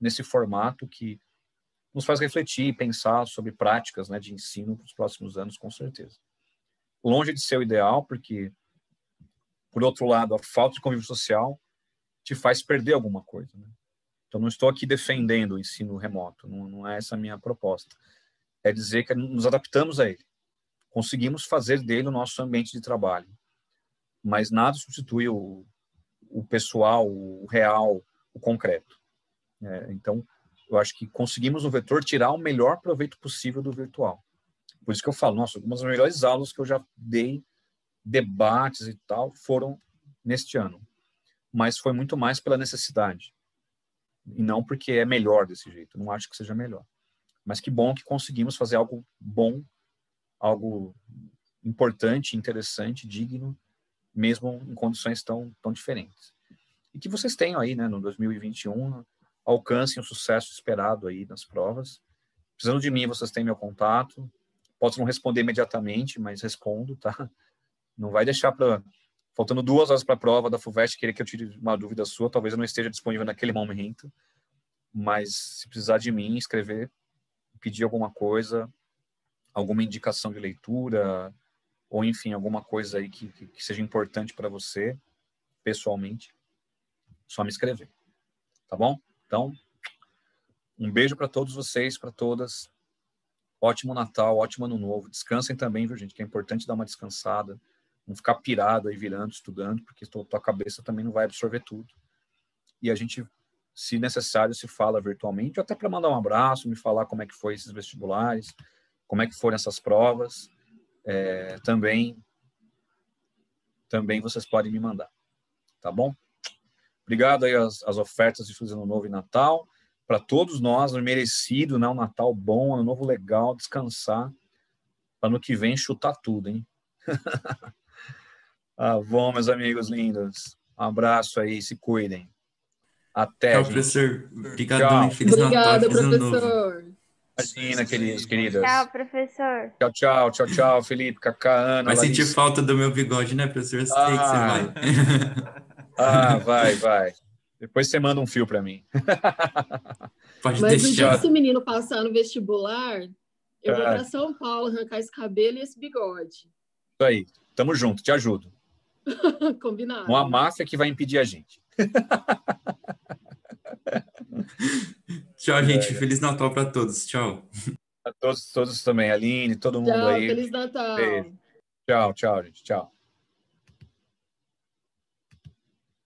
nesse formato que nos faz refletir e pensar sobre práticas, né, de ensino para os próximos anos, com certeza. Longe de ser o ideal, porque, por outro lado, a falta de convívio social te faz perder alguma coisa. Né? Então, não estou aqui defendendo o ensino remoto, não é essa a minha proposta. É dizer que nos adaptamos a ele. Conseguimos fazer dele o nosso ambiente de trabalho. Mas nada substitui o pessoal, o real, o concreto. Então, eu acho que conseguimos no Vetor tirar o melhor proveito possível do virtual. Por isso que eu falo, nossa, algumas das melhores aulas que eu já dei, debates e tal, foram neste ano. Mas foi muito mais pela necessidade. E não porque é melhor desse jeito, não acho que seja melhor. Mas que bom que conseguimos fazer algo bom, algo importante, interessante, digno, mesmo em condições tão diferentes. E que vocês tenham aí, né, no 2021, alcancem o sucesso esperado aí nas provas. Precisando de mim, vocês têm meu contato. Posso não responder imediatamente, mas respondo, tá? Não vai deixar faltando 2 horas para a prova da FUVEST, querer que eu tire uma dúvida sua, talvez eu não esteja disponível naquele momento, mas se precisar de mim, escrever, pedir alguma coisa, alguma indicação de leitura, ou enfim, alguma coisa aí que seja importante para você, pessoalmente, só me escrever, tá bom? Então, um beijo para todos vocês, para todas, ótimo Natal, ótimo Ano Novo, descansem também, viu, gente, que é importante dar uma descansada, não ficar pirado aí virando, estudando, porque tua cabeça também não vai absorver tudo. E a gente, se necessário, se fala virtualmente, até para mandar um abraço, me falar como é que foi esses vestibulares, como é que foram essas provas. Também vocês podem me mandar, tá bom? Obrigado aí às ofertas de Feliz Ano Novo e Natal. Para todos nós, um merecido, né? Um Natal bom, Ano Novo legal, descansar. Para ano que vem chutar tudo, hein? Bom, meus amigos lindos. Um abraço aí, se cuidem. Até, Tchau, gente. professor. Obrigadão e Feliz Natal e Obrigada, Feliz Ano Novo. professor. Imagina, queridos, queridas. Tchau, professor. Tchau, Felipe, Cacá, Ana, Vai sentir Larissa. falta do meu bigode, né, professor? Eu sei que você vai. Vai. Depois você manda um fio para mim. Pode Mas no dia que deixar. esse menino passar no vestibular, eu vou para São Paulo arrancar esse cabelo e esse bigode. Isso aí. Tamo junto, te ajudo. Combinado. Uma máfia que vai impedir a gente. Tchau, gente. Feliz Natal para todos. Tchau. A todos também. Aline, todo mundo Tchau, aí. Feliz Natal. Beijo. Tchau, gente. Tchau.